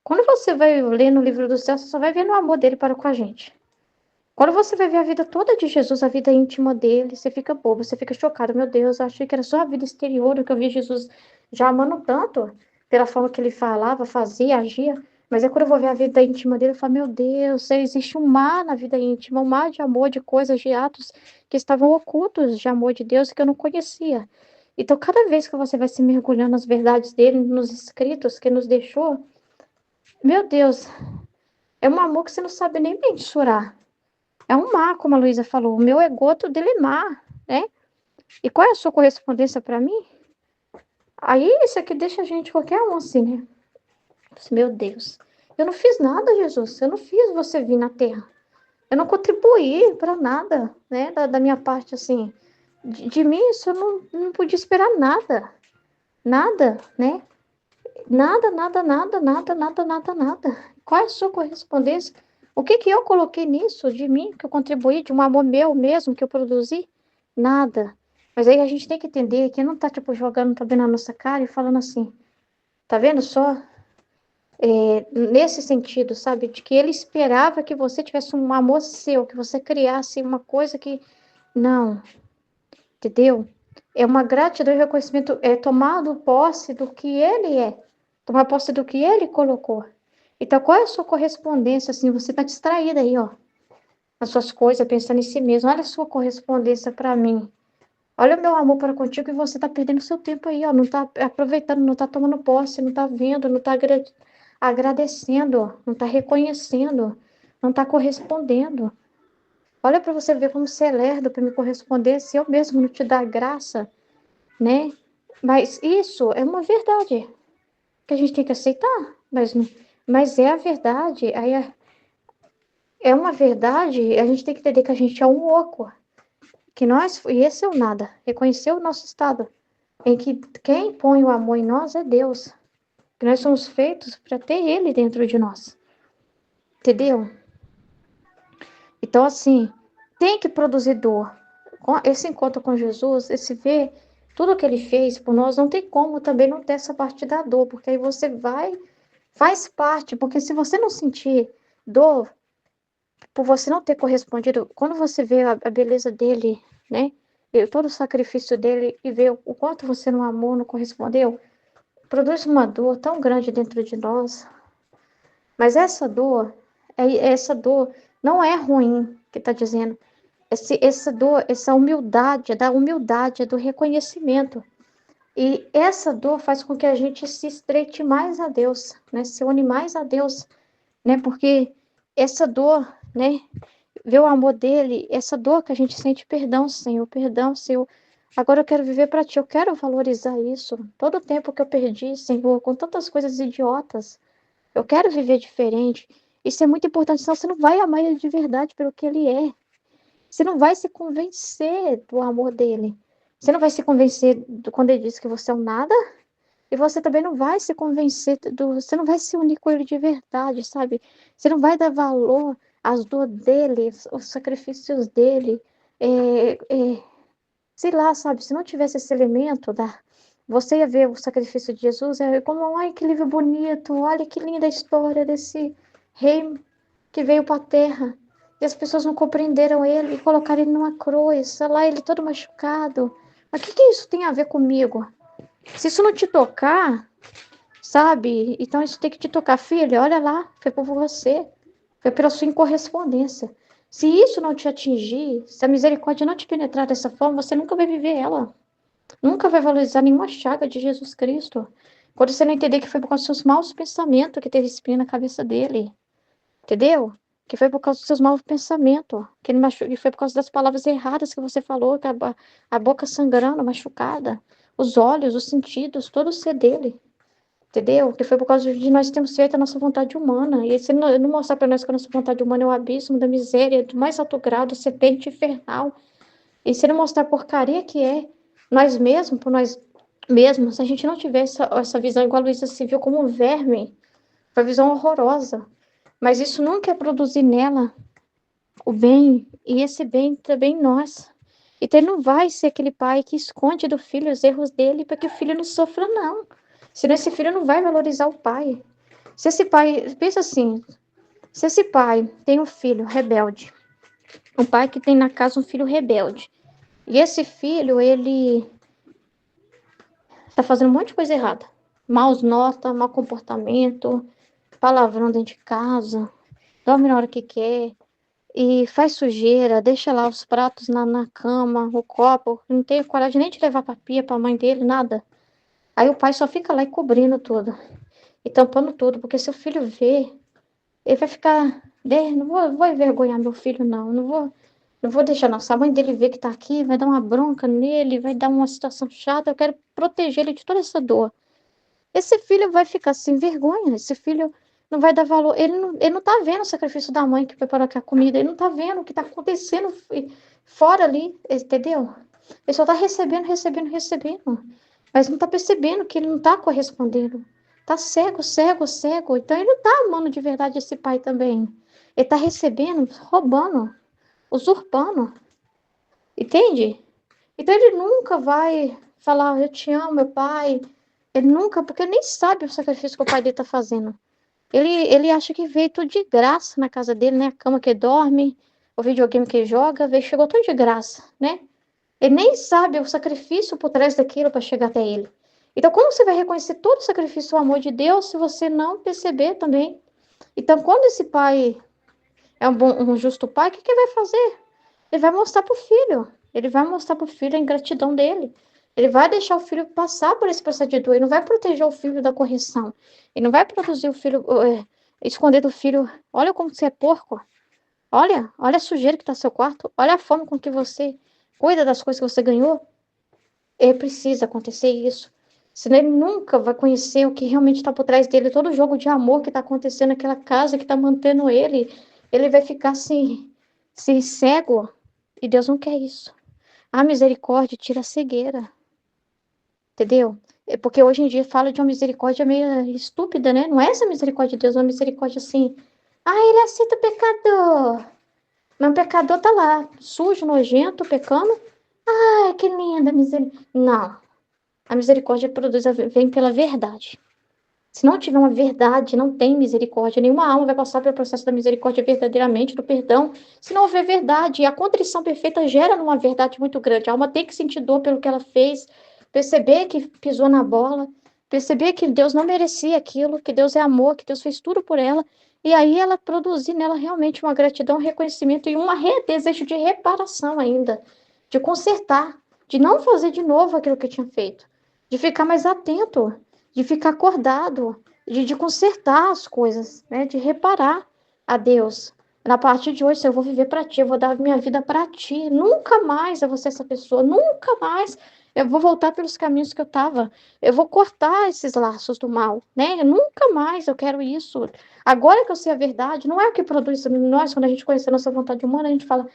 Quando você vai ler no livro do céu, você só vai ver o amor dele para com a gente. Quando você vai ver a vida toda de Jesus, a vida íntima dele, você fica bobo, você fica chocado. Meu Deus, eu achei que era só a vida exterior, que eu vi Jesus já amando tanto, pela forma que ele falava, fazia, agia. Mas é quando eu vou ver a vida íntima dele, eu falo, meu Deus, existe um mar na vida íntima, um mar de amor, de coisas, de atos que estavam ocultos de amor de Deus que eu não conhecia. Então, cada vez que você vai se mergulhando nas verdades dele, nos escritos que nos deixou, meu Deus, é um amor que você não sabe nem mensurar. É um mar, como a Luísa falou. O meu é goto dele é mar, né? E qual é a sua correspondência para mim? Aí isso aqui deixa a gente qualquer um assim, né? Meu Deus, eu não fiz nada, Jesus. Eu não fiz você vir na Terra. Eu não contribuí para nada, né? Da minha parte, assim. De mim, isso eu não podia esperar nada. Nada, né? Nada, nada, nada, nada, nada, nada, nada. Qual é a sua correspondência? O que que eu coloquei nisso de mim, que eu contribuí, de um amor meu mesmo, que eu produzi? Nada. Mas aí a gente tem que entender que não tá, tipo, jogando também na nossa cara e falando assim, tá vendo só? Nesse sentido, sabe? De que ele esperava que você tivesse um amor seu, que você criasse uma coisa que... Não, entendeu? É uma gratidão e reconhecimento, é tomado posse do que ele é, tomar posse do que ele colocou. Então, qual é a sua correspondência, assim, você tá distraída aí, ó, nas suas coisas, pensando em si mesmo, olha a sua correspondência para mim, olha o meu amor para contigo e você tá perdendo seu tempo aí, ó, não tá aproveitando, não tá tomando posse, não tá vendo, não tá agradecendo, não tá reconhecendo, não tá correspondendo. Olha para você ver como você é lerdo para me corresponder se eu mesmo não te dar graça, né? Mas isso é uma verdade que a gente tem que aceitar. Mas é a verdade. É uma verdade. A gente tem que entender que a gente é um oco. Que nós, e esse é o nada. Reconhecer o nosso estado. Em que quem põe o amor em nós é Deus. Que nós somos feitos para ter Ele dentro de nós. Entendeu? Então, assim, tem que produzir dor. Esse encontro com Jesus, esse ver tudo que ele fez por nós, não tem como também não ter essa parte da dor, porque aí você vai, faz parte, porque se você não sentir dor por você não ter correspondido, quando você vê a beleza dele, né, e todo o sacrifício dele e vê o quanto você não amou, não correspondeu, produz uma dor tão grande dentro de nós. Mas essa dor não é ruim, que está dizendo. Essa dor, essa humildade, da humildade, do reconhecimento. E essa dor faz com que a gente se estreite mais a Deus, né? Se une mais a Deus, né? Porque essa dor, né? Ver o amor dele, essa dor que a gente sente, perdão, Senhor. Agora eu quero viver para ti, eu quero valorizar isso. Todo o tempo que eu perdi, Senhor, com tantas coisas idiotas, eu quero viver diferente. Isso é muito importante, senão você não vai amar ele de verdade pelo que ele é. Você não vai se convencer do amor dele. Você não vai se convencer quando ele diz que você é um nada. E você também não vai se convencer você não vai se unir com ele de verdade, sabe? Você não vai dar valor às dores dele, aos sacrifícios dele. Sei lá, sabe? Se não tivesse esse elemento você ia ver o sacrifício de Jesus, como, ai, que livro bonito, olha que linda a história desse rei que veio para a terra. E as pessoas não compreenderam ele e colocaram ele numa cruz, sei lá, ele todo machucado. Mas o que isso tem a ver comigo? Se isso não te tocar, sabe? Então isso tem que te tocar, filha. Olha lá, foi por você, foi pela sua incorrespondência. Se isso não te atingir, se a misericórdia não te penetrar dessa forma, você nunca vai viver ela. Nunca vai valorizar nenhuma chaga de Jesus Cristo. Quando você não entender que foi por causa dos seus maus pensamentos que teve espinho na cabeça dele. Entendeu? Que foi por causa dos seus maus pensamentos. Que ele que foi por causa das palavras erradas que você falou, que a boca sangrando, machucada. Os olhos, os sentidos, todo o ser dele. Entendeu? Que foi por causa de nós termos feito a nossa vontade humana. E se ele não mostrar para nós que a nossa vontade humana é o abismo da miséria, do mais alto grau, do serpente infernal. E se ele mostrar a porcaria que é nós mesmos, por nós mesmos, se a gente não tiver essa visão, igual a Luísa se viu como um verme, foi uma visão horrorosa. Mas isso não quer produzir nela o bem, e esse bem também em nós. Então, ele não vai ser aquele pai que esconde do filho os erros dele para que o filho não sofra, não. Senão esse filho não vai valorizar o pai. Se esse pai, pensa assim, se esse pai tem um filho rebelde, um pai que tem na casa um filho rebelde, e esse filho, ele tá fazendo um monte de coisa errada. Maus notas, mau comportamento, palavrão dentro de casa, dorme na hora que quer, e faz sujeira, deixa lá os pratos na cama, o copo, não tem coragem nem de levar pra pia pra mãe dele, nada. Aí o pai só fica lá e cobrindo tudo, e tampando tudo, porque se o filho vê, ele vai ficar, não vou envergonhar meu filho, não vou deixar, não. Se a mãe dele ver que tá aqui, vai dar uma bronca nele, vai dar uma situação chata, eu quero proteger ele de toda essa dor. Esse filho vai ficar sem vergonha, esse filho não vai dar valor. Ele não tá vendo o sacrifício da mãe que preparou aquela comida, ele não tá vendo o que tá acontecendo fora ali, entendeu? Ele só tá recebendo, recebendo, recebendo. Mas não tá percebendo que ele não tá correspondendo. Tá cego, cego, cego. Então ele não tá amando de verdade esse pai também. Ele tá recebendo, roubando, usurpando. Entende? Então ele nunca vai falar, eu te amo, meu pai. Ele nunca, porque ele nem sabe o sacrifício que o pai dele tá fazendo. Ele acha que veio tudo de graça na casa dele, né? A cama que ele dorme, o videogame que ele joga, veio, chegou tudo de graça, né? Ele nem sabe o sacrifício por trás daquilo para chegar até ele. Então, como você vai reconhecer todo o sacrifício do amor de Deus se você não perceber também? Então, quando esse pai é um justo pai, o que ele vai fazer? Ele vai mostrar para o filho. Ele vai mostrar para o filho a ingratidão dele. Ele vai deixar o filho passar por esse processo de dor. Ele não vai proteger o filho da correção. Ele não vai produzir o filho, esconder do filho. Olha como você é porco. Olha a sujeira que está no seu quarto. Olha a forma com que você cuida das coisas que você ganhou. precisa acontecer isso. Senão ele nunca vai conhecer o que realmente está por trás dele, todo o jogo de amor que está acontecendo naquela casa, que está mantendo ele. Ele vai ficar assim, cego. E Deus não quer isso. A misericórdia tira a cegueira. Entendeu? Porque hoje em dia fala de uma misericórdia meio estúpida, né? Não é essa misericórdia de Deus, é uma misericórdia assim. Ah, ele aceita o pecador. Mas o pecador tá lá, sujo, nojento, pecando. Ai, que linda misericórdia. Não. A misericórdia vem pela verdade. Se não tiver uma verdade, não tem misericórdia. Nenhuma alma vai passar pelo processo da misericórdia verdadeiramente, do perdão, se não houver verdade. E a contrição perfeita gera uma verdade muito grande. A alma tem que sentir dor pelo que ela fez, perceber que pisou na bola, perceber que Deus não merecia aquilo, que Deus é amor, que Deus fez tudo por ela. E aí ela produzir nela realmente uma gratidão, um reconhecimento e um desejo de reparação ainda, de consertar, de não fazer de novo aquilo que tinha feito, de ficar mais atento, de ficar acordado, de consertar as coisas, né? De reparar a Deus. Na partir de hoje, eu vou viver para ti, eu vou dar minha vida para ti. Nunca mais eu vou ser essa pessoa, nunca mais eu vou voltar pelos caminhos que eu estava. Eu vou cortar esses laços do mal, né? Nunca mais eu quero isso. Agora que eu sei a verdade, não é o que produz isso em nós, quando a gente conhece a nossa vontade humana, a gente fala,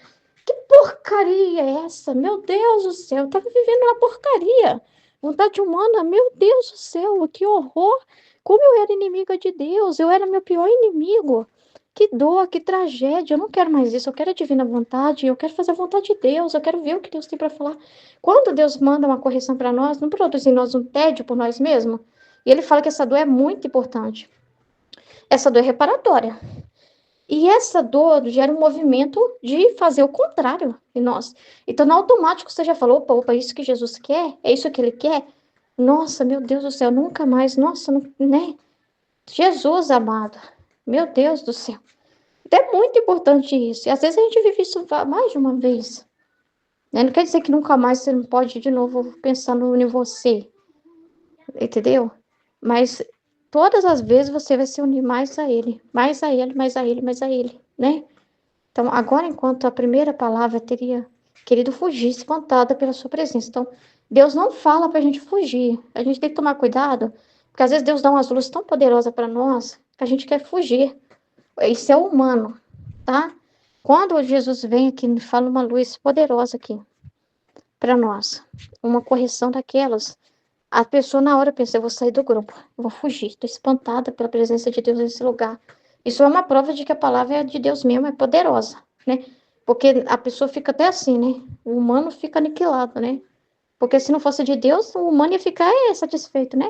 que porcaria é essa? Meu Deus do céu, eu estava vivendo uma porcaria. Vontade humana, meu Deus do céu, que horror! Como eu era inimiga de Deus, eu era meu pior inimigo. Que dor, que tragédia. Eu não quero mais isso, eu quero a divina vontade, eu quero fazer a vontade de Deus, eu quero ver o que Deus tem para falar. Quando Deus manda uma correção para nós, não produz em nós um tédio por nós mesmos? E ele fala que essa dor é muito importante. Essa dor é reparatória. E essa dor gera um movimento de fazer o contrário em nós. Então, no automático, você já falou, opa, opa, isso que Jesus quer? É isso que ele quer? Nossa, meu Deus do céu, nunca mais. Nossa, não, né? Jesus amado. Meu Deus do céu. Então, é muito importante isso. E às vezes a gente vive isso mais de uma vez. Né? Não quer dizer que nunca mais você não pode de novo pensando em você. Entendeu? Mas todas as vezes você vai se unir mais a ele. Mais a ele, mais a ele, mais a ele. Né? Então, agora, enquanto a primeira palavra teria querido fugir, espantada pela sua presença. Então, Deus não fala para a gente fugir. A gente tem que tomar cuidado, porque às vezes Deus dá umas luzes tão poderosas para nós que a gente quer fugir. Isso é humano, tá? Quando Jesus vem aqui e fala uma luz poderosa aqui para nós, uma correção daquelas, a pessoa na hora pensa, eu vou sair do grupo, eu vou fugir, estou espantada pela presença de Deus nesse lugar. Isso é uma prova de que a palavra é de Deus mesmo, é poderosa, né? Porque a pessoa fica até assim, né? O humano fica aniquilado, né? Porque se não fosse de Deus, o humano ia ficar satisfeito, né?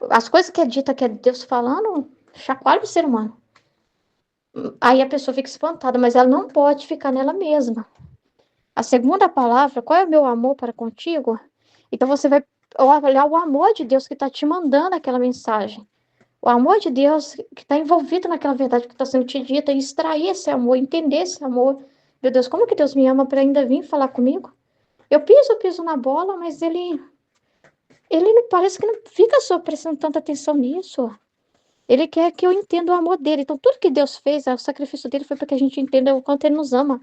As coisas que é dita que é Deus falando, chacoalha o ser humano. Aí a pessoa fica espantada, mas ela não pode ficar nela mesma. A segunda palavra, qual é o meu amor para contigo? Então você vai olhar o amor de Deus que está te mandando aquela mensagem. O amor de Deus que está envolvido naquela verdade que está sendo te dita, e extrair esse amor, entender esse amor. Meu Deus, como que Deus me ama para ainda vir falar comigo? Eu piso na bola, mas ele não parece que não fica só prestando tanta atenção nisso. Ele quer que eu entenda o amor dele. Então, tudo que Deus fez, o sacrifício dele foi para que a gente entenda o quanto ele nos ama.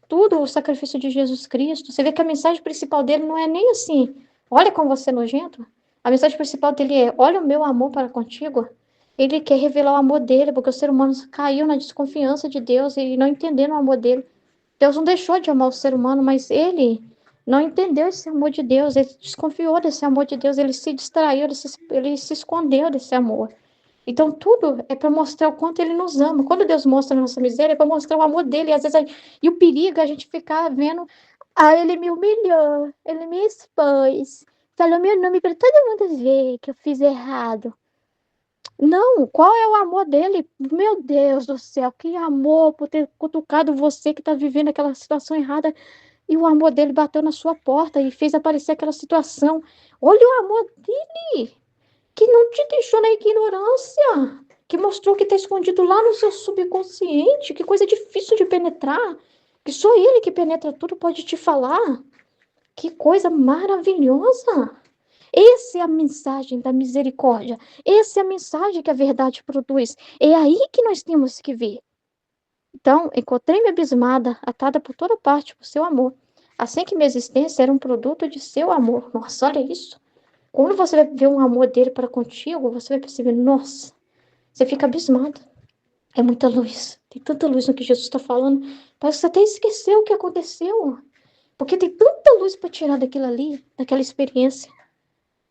Tudo o sacrifício de Jesus Cristo. Você vê que a mensagem principal dele não é nem assim, olha como você é nojento. A mensagem principal dele é, olha o meu amor para contigo. Ele quer revelar o amor dele, porque o ser humano caiu na desconfiança de Deus e não entendendo o amor dele. Deus não deixou de amar o ser humano, mas ele não entendeu esse amor de Deus, ele desconfiou desse amor de Deus, ele se distraiu, ele se escondeu desse amor. Então, tudo é para mostrar o quanto ele nos ama. Quando Deus mostra a nossa miséria, é para mostrar o amor dele. E, às vezes, e o perigo é a gente ficar vendo, ele me humilhou, ele me expôs, falou meu nome para todo mundo ver que eu fiz errado. Não, qual é o amor dele? Meu Deus do céu, que amor por ter cutucado você que está vivendo aquela situação errada. E o amor dele bateu na sua porta e fez aparecer aquela situação. Olha o amor dele, que não te deixou na ignorância, que mostrou que está escondido lá no seu subconsciente, que coisa difícil de penetrar, que só ele que penetra tudo pode te falar. Que coisa maravilhosa! Essa é a mensagem da misericórdia. Essa é a mensagem que a verdade produz. É aí que nós temos que ver. Então, encontrei-me abismada, atada por toda parte por seu amor. Assim que minha existência era um produto de seu amor. Nossa, olha isso. Quando você vai ver um amor dele para contigo, você vai perceber, nossa, você fica abismado. É muita luz. Tem tanta luz no que Jesus está falando. Parece que você até esqueceu o que aconteceu. Porque tem tanta luz para tirar daquilo ali, daquela experiência.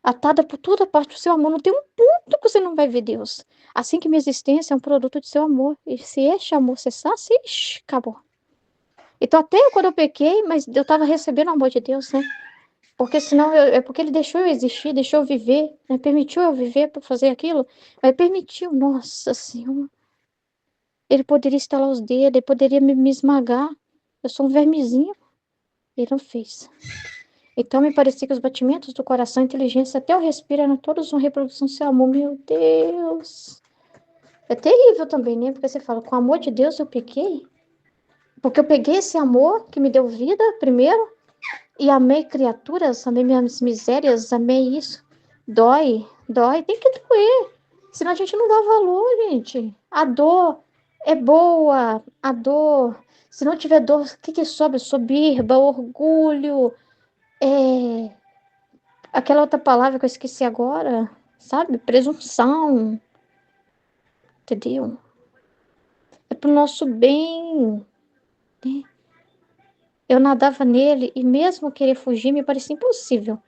Atada por toda parte do seu amor. Não tem um ponto que você não vai ver Deus. Assim que minha existência é um produto de seu amor. E se este amor cessasse, ixi, acabou. Então, até quando eu pequei, mas eu estava recebendo o amor de Deus, né? Porque senão, é porque ele deixou eu existir, deixou eu viver, né? Permitiu eu viver para fazer aquilo. Mas permitiu, nossa Senhora. Ele poderia estalar os dedos, ele poderia me esmagar. Eu sou um vermezinho. Ele não fez. Então me parecia que os batimentos do coração, a inteligência, até o respiro, eram todos uma reprodução do seu amor. Meu Deus. É terrível também, né? Porque você fala, com o amor de Deus eu pequei. Porque eu peguei esse amor que me deu vida primeiro e amei criaturas, amei minhas misérias, amei isso. Dói, dói, tem que doer. Senão a gente não dá valor, gente. A dor é boa, a dor. Se não tiver dor, o que que sobe? Soberba, orgulho, é... aquela outra palavra que eu esqueci agora, sabe? Presunção, entendeu? É pro nosso bem, né? Eu nadava nele e mesmo querer fugir me parecia impossível.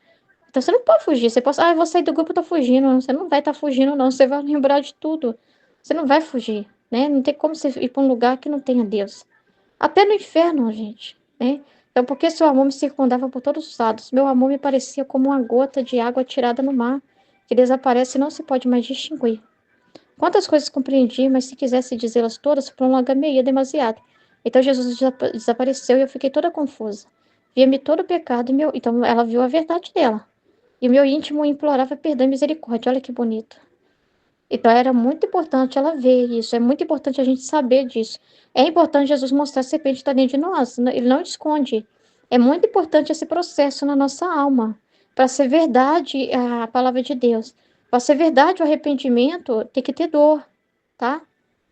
Então você não pode fugir. Você pode, eu vou sair do grupo, eu tô fugindo. Você não vai estar fugindo, não. Você vai lembrar de tudo. Você não vai fugir, né? Não tem como você ir para um lugar que não tenha Deus. Até no inferno, gente, né? Então, porque seu amor me circundava por todos os lados. Meu amor me parecia como uma gota de água tirada no mar, que desaparece e não se pode mais distinguir. Quantas coisas compreendi, mas se quisesse dizê-las todas, prolongar-me-ia demasiado. Então Jesus desapareceu e eu fiquei toda confusa. Via-me todo o pecado e meu... Então ela viu a verdade dela. E o meu íntimo implorava perdão e misericórdia. Olha que bonito. Então era muito importante ela ver isso. É muito importante a gente saber disso. É importante Jesus mostrar a serpente está dentro de nós. Ele não esconde. É muito importante esse processo na nossa alma. Para ser verdade a palavra de Deus. Para ser verdade o arrependimento, tem que ter dor, tá?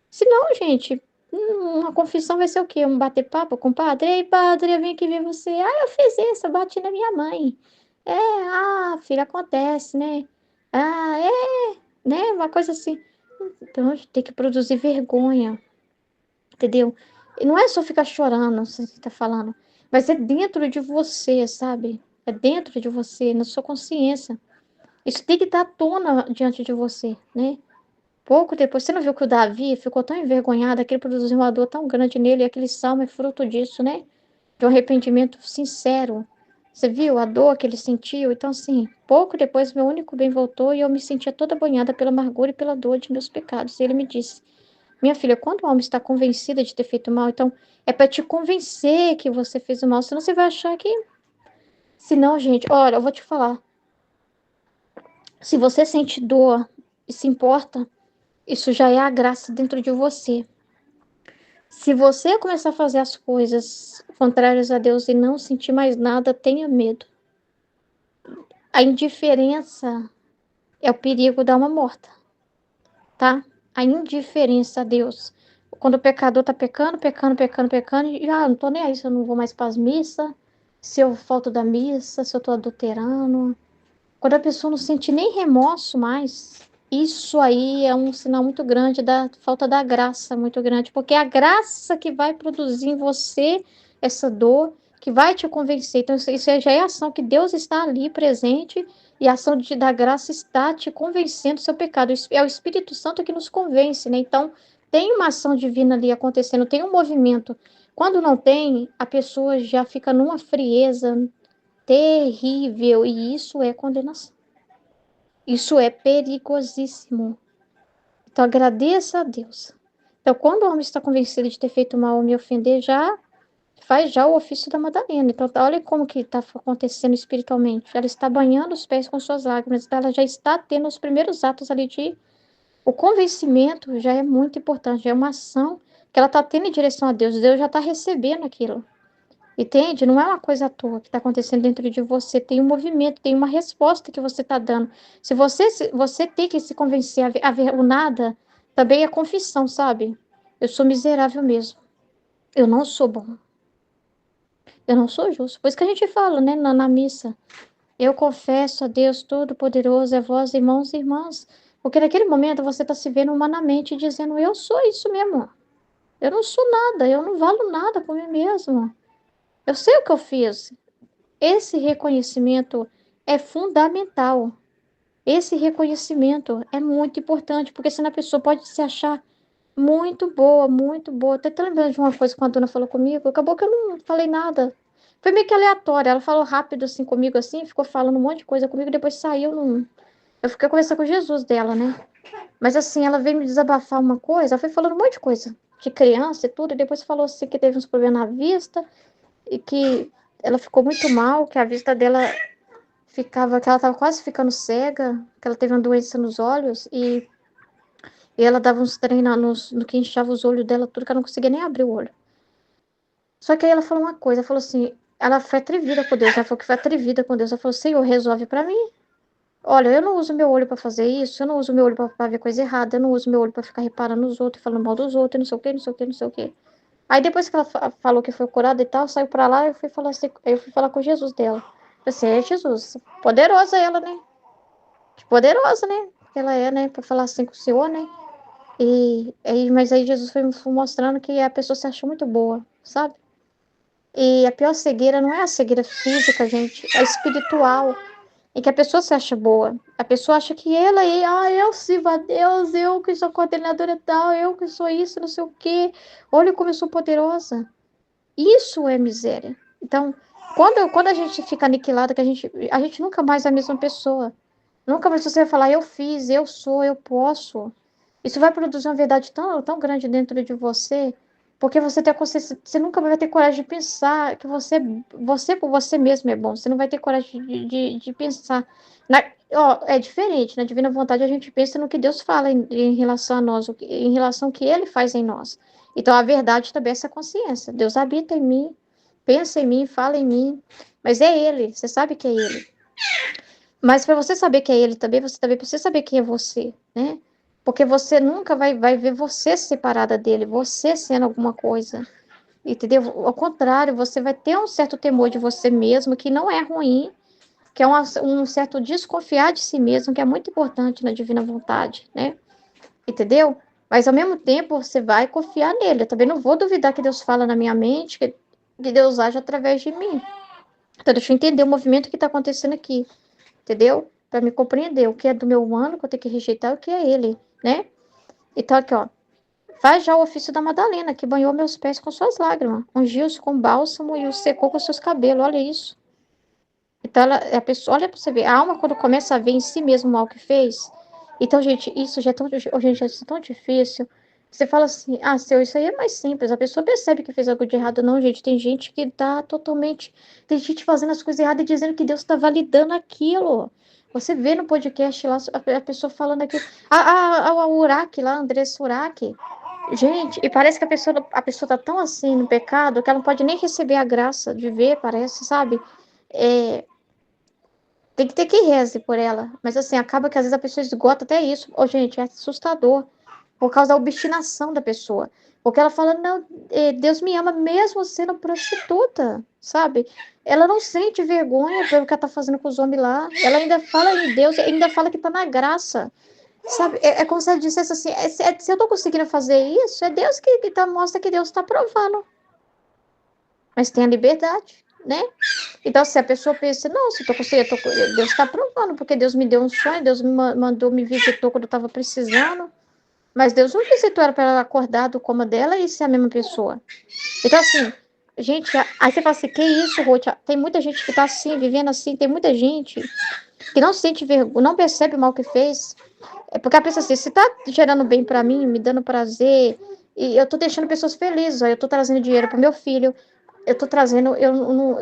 Senão, gente, uma confissão vai ser o quê? Um bater papo com o padre? Ei, padre, eu vim aqui ver você. Ah, eu fiz isso, eu bati na minha mãe. É, filho, acontece, né? Ah, né? Uma coisa assim. Então, a gente tem que produzir vergonha, entendeu? E não é só ficar chorando, você tá falando, mas é dentro de você, sabe? É dentro de você, na sua consciência. Isso tem que estar à tona diante de você, né? Pouco depois, você não viu que o Davi ficou tão envergonhado, que ele produziu uma dor tão grande nele, e aquele salmo é fruto disso, né? De um arrependimento sincero. Você viu a dor que ele sentiu? Então, assim, pouco depois, meu único bem voltou e eu me sentia toda banhada pela amargura e pela dor de meus pecados. E ele me disse: Minha filha, quando a alma está convencida de ter feito mal, então é para te convencer que você fez o mal, senão você vai achar que. Senão, gente, olha, eu vou te falar. Se você sente dor e se importa, isso já é a graça dentro de você. Se você começar a fazer as coisas contrárias a Deus e não sentir mais nada, tenha medo. A indiferença é o perigo da alma morta, tá? A indiferença a Deus. Quando o pecador tá pecando, pecando, pecando, pecando, e não tô nem aí se eu não vou mais para as missas, se eu falto da missa, se eu tô adulterando. Quando a pessoa não sente nem remorso mais, isso aí é um sinal muito grande da falta da graça, muito grande, porque é a graça que vai produzir em você essa dor, que vai te convencer. Então, isso já é ação que Deus está ali presente e a ação da graça está te convencendo do seu pecado. É o Espírito Santo que nos convence, né? Então, tem uma ação divina ali acontecendo, tem um movimento. Quando não tem, a pessoa já fica numa frieza terrível e isso é condenação. Isso é perigosíssimo. Então, agradeça a Deus. Então, quando o homem está convencido de ter feito mal ou me ofender, já faz já o ofício da Madalena. Então, olha como que está acontecendo espiritualmente. Ela está banhando os pés com suas lágrimas. Então, ela já está tendo os primeiros atos ali de... O convencimento já é muito importante. Já é uma ação que ela está tendo em direção a Deus. Deus já está recebendo aquilo. Entende? Não é uma coisa à toa que está acontecendo dentro de você. Tem um movimento, tem uma resposta que você está dando. Se você tem que se convencer a ver o nada, também é confissão, sabe? Eu sou miserável mesmo. Eu não sou bom. Eu não sou justo. Por isso que a gente fala, né, na missa. Eu confesso a Deus Todo-Poderoso, a vós, irmãos e irmãs. Porque naquele momento você está se vendo humanamente dizendo, eu sou isso mesmo. Eu não sou nada, eu não valo nada por mim mesmo. Eu sei o que eu fiz. Esse reconhecimento é fundamental. Esse reconhecimento é muito importante, porque senão a pessoa pode se achar muito boa, muito boa. Até tô lembrando de uma coisa que a dona falou comigo, acabou que eu não falei nada. Foi meio que aleatório. Ela falou rápido assim comigo, assim, ficou falando um monte de coisa comigo, depois saiu. Não... Eu fiquei conversando com Jesus dela, né? Mas assim, ela veio me desabafar uma coisa, ela foi falando um monte de coisa, de criança e tudo, e depois falou assim que teve uns problemas na vista, e que ela ficou muito mal, que a vista dela ficava, que ela estava quase ficando cega, que ela teve uma doença nos olhos, e ela dava uns treinos no que inchava os olhos dela, tudo, que ela não conseguia nem abrir o olho. Só que aí ela falou uma coisa, ela falou assim, ela foi atrevida com Deus, ela falou que foi atrevida com Deus, ela falou, Senhor, resolve para mim. Olha, eu não uso meu olho para fazer isso, eu não uso meu olho para ver coisa errada, eu não uso meu olho para ficar reparando nos outros, falando mal dos outros, não sei o que, não sei o que, não sei o que. Aí depois que ela falou que foi curada e tal, saiu para lá, eu fui falar assim, eu fui falar com Jesus dela. Eu assim, é Jesus, poderosa ela, né? Poderosa, né? Ela é, né? Para falar assim com o Senhor, né? Mas aí Jesus foi mostrando que a pessoa se achou muito boa, sabe? E a pior cegueira não é a cegueira física, gente, é espiritual, em que a pessoa se acha boa. A pessoa acha que eu sirvo a Deus, eu que sou coordenadora tal, eu que sou isso, não sei o quê. Olha como eu sou poderosa. Isso é miséria. Então, quando a gente fica aniquilada, que a gente nunca mais é a mesma pessoa. Nunca mais você vai falar, eu fiz, eu sou, eu posso. Isso vai produzir uma verdade tão grande dentro de você, porque você tem a consciência, você nunca vai ter coragem de pensar que você por você mesmo é bom. Você não vai ter coragem de pensar. Ó, é diferente, na divina vontade a gente pensa no que Deus fala em relação a nós, em relação ao que Ele faz em nós. Então a verdade também é essa consciência. Deus habita em mim, pensa em mim, fala em mim, mas é Ele, você sabe que é Ele. Mas para você saber que é ele também, você também precisa saber quem é você, né? Porque você nunca vai ver você separada dele, você sendo alguma coisa, entendeu? Ao contrário, você vai ter um certo temor de você mesmo, que não é ruim, que é um certo desconfiar de si mesmo, que é muito importante na divina vontade, né? Entendeu? Mas ao mesmo tempo, você vai confiar nele. Eu também não vou duvidar que Deus fala na minha mente, que Deus age através de mim. Então, deixa eu entender o movimento que está acontecendo aqui, entendeu? Para me compreender o que é do meu humano, que eu tenho que rejeitar, o que é ele, né? Então, aqui, ó. Faz já o ofício da Madalena, que banhou meus pés com suas lágrimas, ungiu-os com bálsamo e os secou com seus cabelos. Olha isso. Então, a pessoa, olha para você ver, a alma, quando começa a ver em si mesmo o mal que fez. Então, gente, isso já é tão, gente, já é tão difícil. Você fala assim, seu, isso aí é mais simples. A pessoa percebe que fez algo de errado. Não, gente, tem gente que tá totalmente. Tem gente fazendo as coisas erradas e dizendo que Deus está validando aquilo. Você vê no podcast lá a pessoa falando aqui. A Uraki lá, a Andressa Uraki. Gente, e parece que a pessoa tá tão assim no pecado que ela não pode nem receber a graça de ver, parece, sabe? É, tem que ter que reze por ela. Mas assim, acaba que às vezes a pessoa esgota até isso. Ô, gente, é assustador. Por causa da obstinação da pessoa. Porque ela fala, não, Deus me ama mesmo sendo prostituta, sabe? Ela não sente vergonha pelo que ela tá fazendo com os homens lá. Ela ainda fala em Deus, ainda fala que tá na graça. Sabe? É como se ela dissesse assim, se eu tô conseguindo fazer isso, é Deus que mostra que Deus tá provando. Mas tem a liberdade, né? Então, se a pessoa pensa, não, se eu tô conseguindo, Deus está provando, porque Deus me deu um sonho, Deus me mandou, me visitou quando eu estava precisando, mas Deus não visitou ela para ela acordar do coma dela e ser a mesma pessoa. Então, assim, gente, aí você fala assim, que isso, Ruth? Tem muita gente que tá assim, vivendo assim, tem muita gente que não sente vergonha, não percebe o mal que fez. É porque a pessoa assim, se tá gerando bem para mim, me dando prazer, e eu tô deixando pessoas felizes, ó, eu tô trazendo dinheiro para meu filho, eu tô trazendo, eu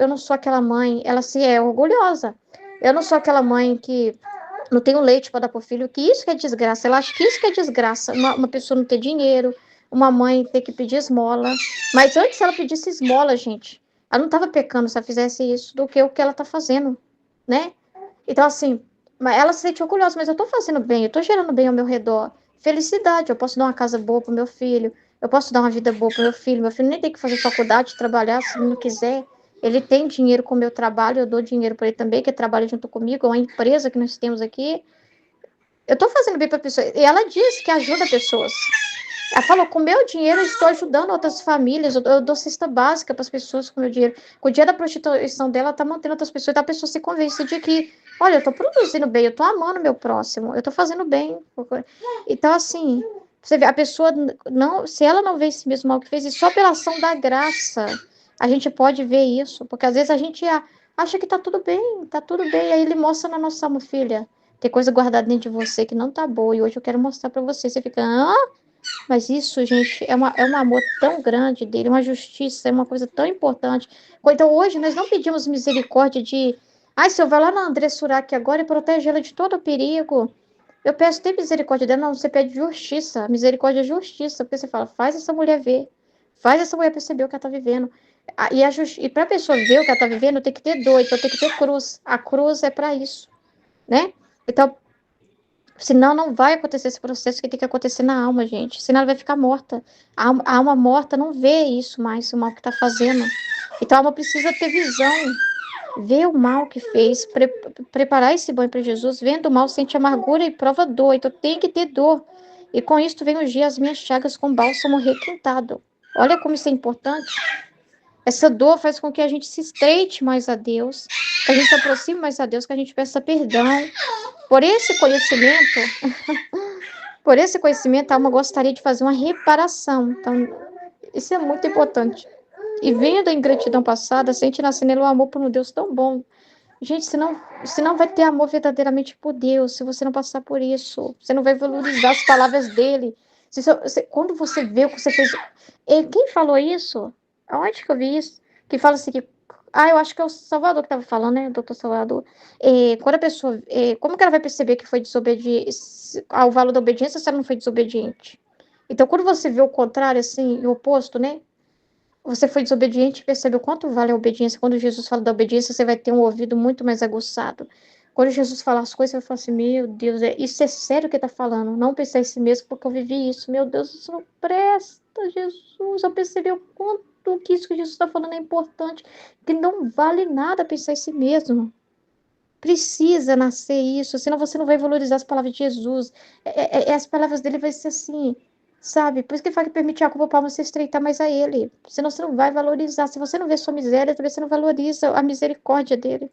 não sou aquela mãe, ela se é orgulhosa. Eu não sou aquela mãe que não tem o leite para dar pro filho, que isso que é desgraça. Ela acha que isso que é desgraça. Uma pessoa não ter dinheiro, uma mãe ter que pedir esmola. Mas antes ela pedisse esmola, gente, ela não estava pecando se ela fizesse isso do que o que ela tá fazendo, né? Então, assim, ela se sente orgulhosa, mas eu tô fazendo bem, eu tô gerando bem ao meu redor. Felicidade, eu posso dar uma casa boa pro meu filho, eu posso dar uma vida boa pro meu filho nem tem que fazer faculdade, trabalhar se ele não quiser. Ele tem dinheiro com o meu trabalho, eu dou dinheiro para ele também, que trabalha junto comigo, é uma empresa que nós temos aqui. Eu estou fazendo bem para a pessoa. E ela diz que ajuda pessoas. Ela falou, com meu dinheiro eu estou ajudando outras famílias, eu dou cesta básica para as pessoas com meu dinheiro. Com o dinheiro da prostituição dela, ela está mantendo outras pessoas, então a pessoa se convence de que, olha, eu estou produzindo bem, eu estou amando meu próximo, eu estou fazendo bem. Então, assim, você vê, a pessoa, não, se ela não vê esse mesmo mal que fez, e só pela ação da graça, a gente pode ver isso, porque às vezes a gente acha que tá tudo bem, aí ele mostra na nossa alma, filha, tem coisa guardada dentro de você que não tá boa, e hoje eu quero mostrar para você. Você fica, mas isso, gente, é um amor tão grande dele, uma justiça, é uma coisa tão importante. Então, hoje, nós não pedimos misericórdia de. Ai, Senhor, vai lá na André Surak agora e protege ela de todo perigo. Eu peço, ter misericórdia dela. Não, você pede justiça. Misericórdia é justiça. Porque você fala, faz essa mulher ver. Faz essa mulher perceber o que ela está vivendo. E para a pessoa ver o que ela está vivendo, tem que ter dor, então tem que ter cruz. A cruz é para isso, né? Então, senão não vai acontecer esse processo que tem que acontecer na alma, gente. Senão ela vai ficar morta. A alma morta não vê isso mais, o mal que está fazendo. Então a alma precisa ter visão, ver o mal que fez, preparar esse banho para Jesus, vendo o mal, sente amargura e prova dor. Então tem que ter dor. E com isto vem ungir as minhas chagas com bálsamo requintado. Olha como isso é importante. Essa dor faz com que a gente se estreite mais a Deus, que a gente se aproxime mais a Deus, que a gente peça perdão. Por esse conhecimento, a alma gostaria de fazer uma reparação. Então, isso é muito importante. E vendo a ingratidão passada, sente nascer nele o amor por um Deus tão bom. Gente, você não vai ter amor verdadeiramente por Deus se você não passar por isso. Você não vai valorizar as palavras dele. Quando você vê o que você fez. Quem falou isso? Onde que eu vi isso? Que fala assim que. Eu acho que é o Salvador que estava falando, né? Doutor Salvador. Quando a pessoa. Como que ela vai perceber que foi desobediente? O valor da obediência se ela não foi desobediente? Então, quando você vê o contrário, assim, o oposto, né? Você foi desobediente e percebeu quanto vale a obediência. Quando Jesus fala da obediência, você vai ter um ouvido muito mais aguçado. Quando Jesus fala as coisas, você vai falar assim, meu Deus, isso é sério que ele está falando. Não pensei em si mesmo porque eu vivi isso. Meu Deus, isso não presta, Jesus. Eu percebi o quanto que isso que Jesus está falando é importante. Que não vale nada pensar em si mesmo. Precisa nascer isso, senão você não vai valorizar as palavras de Jesus. As palavras dele vai ser assim, sabe? Por isso que ele fala que permitir a culpa para você estreitar mais a ele. Senão você não vai valorizar. Se você não vê sua miséria, talvez você não valoriza a misericórdia dele.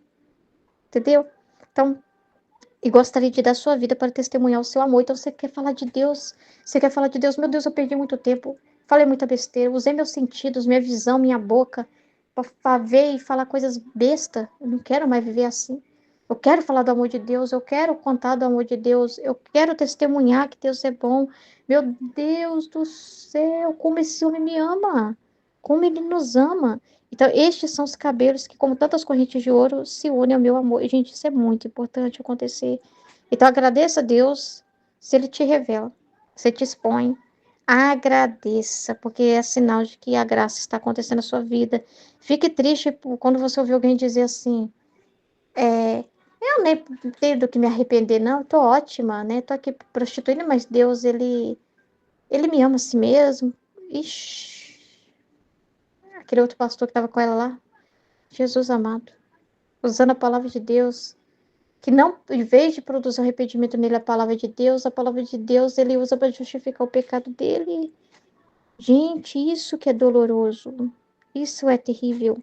Entendeu? Então, e gostaria de dar sua vida para testemunhar o seu amor. Então, você quer falar de Deus? Você quer falar de Deus? Meu Deus, eu perdi muito tempo. Falei muita besteira. Usei meus sentidos, minha visão, minha boca para ver e falar coisas besta. Eu não quero mais viver assim. Eu quero falar do amor de Deus. Eu quero contar do amor de Deus. Eu quero testemunhar que Deus é bom. Meu Deus do céu, como esse homem me ama. Como ele nos ama. Então, estes são os cabelos que, como tantas correntes de ouro, se unem ao meu amor. E, gente, isso é muito importante acontecer. Então, agradeça a Deus se Ele te revela, se te expõe. Agradeça, porque é sinal de que a graça está acontecendo na sua vida. Fique triste quando você ouvir alguém dizer assim, eu nem tenho do que me arrepender, não, eu tô ótima, né? Tô aqui prostituindo, mas Deus, ele me ama assim mesmo. Ixi, aquele outro pastor que estava com ela lá, Jesus amado, usando a palavra de Deus, que não, em vez de produzir um arrependimento nele, a palavra de Deus ele usa para justificar o pecado dele. Gente, isso que é doloroso, isso é terrível.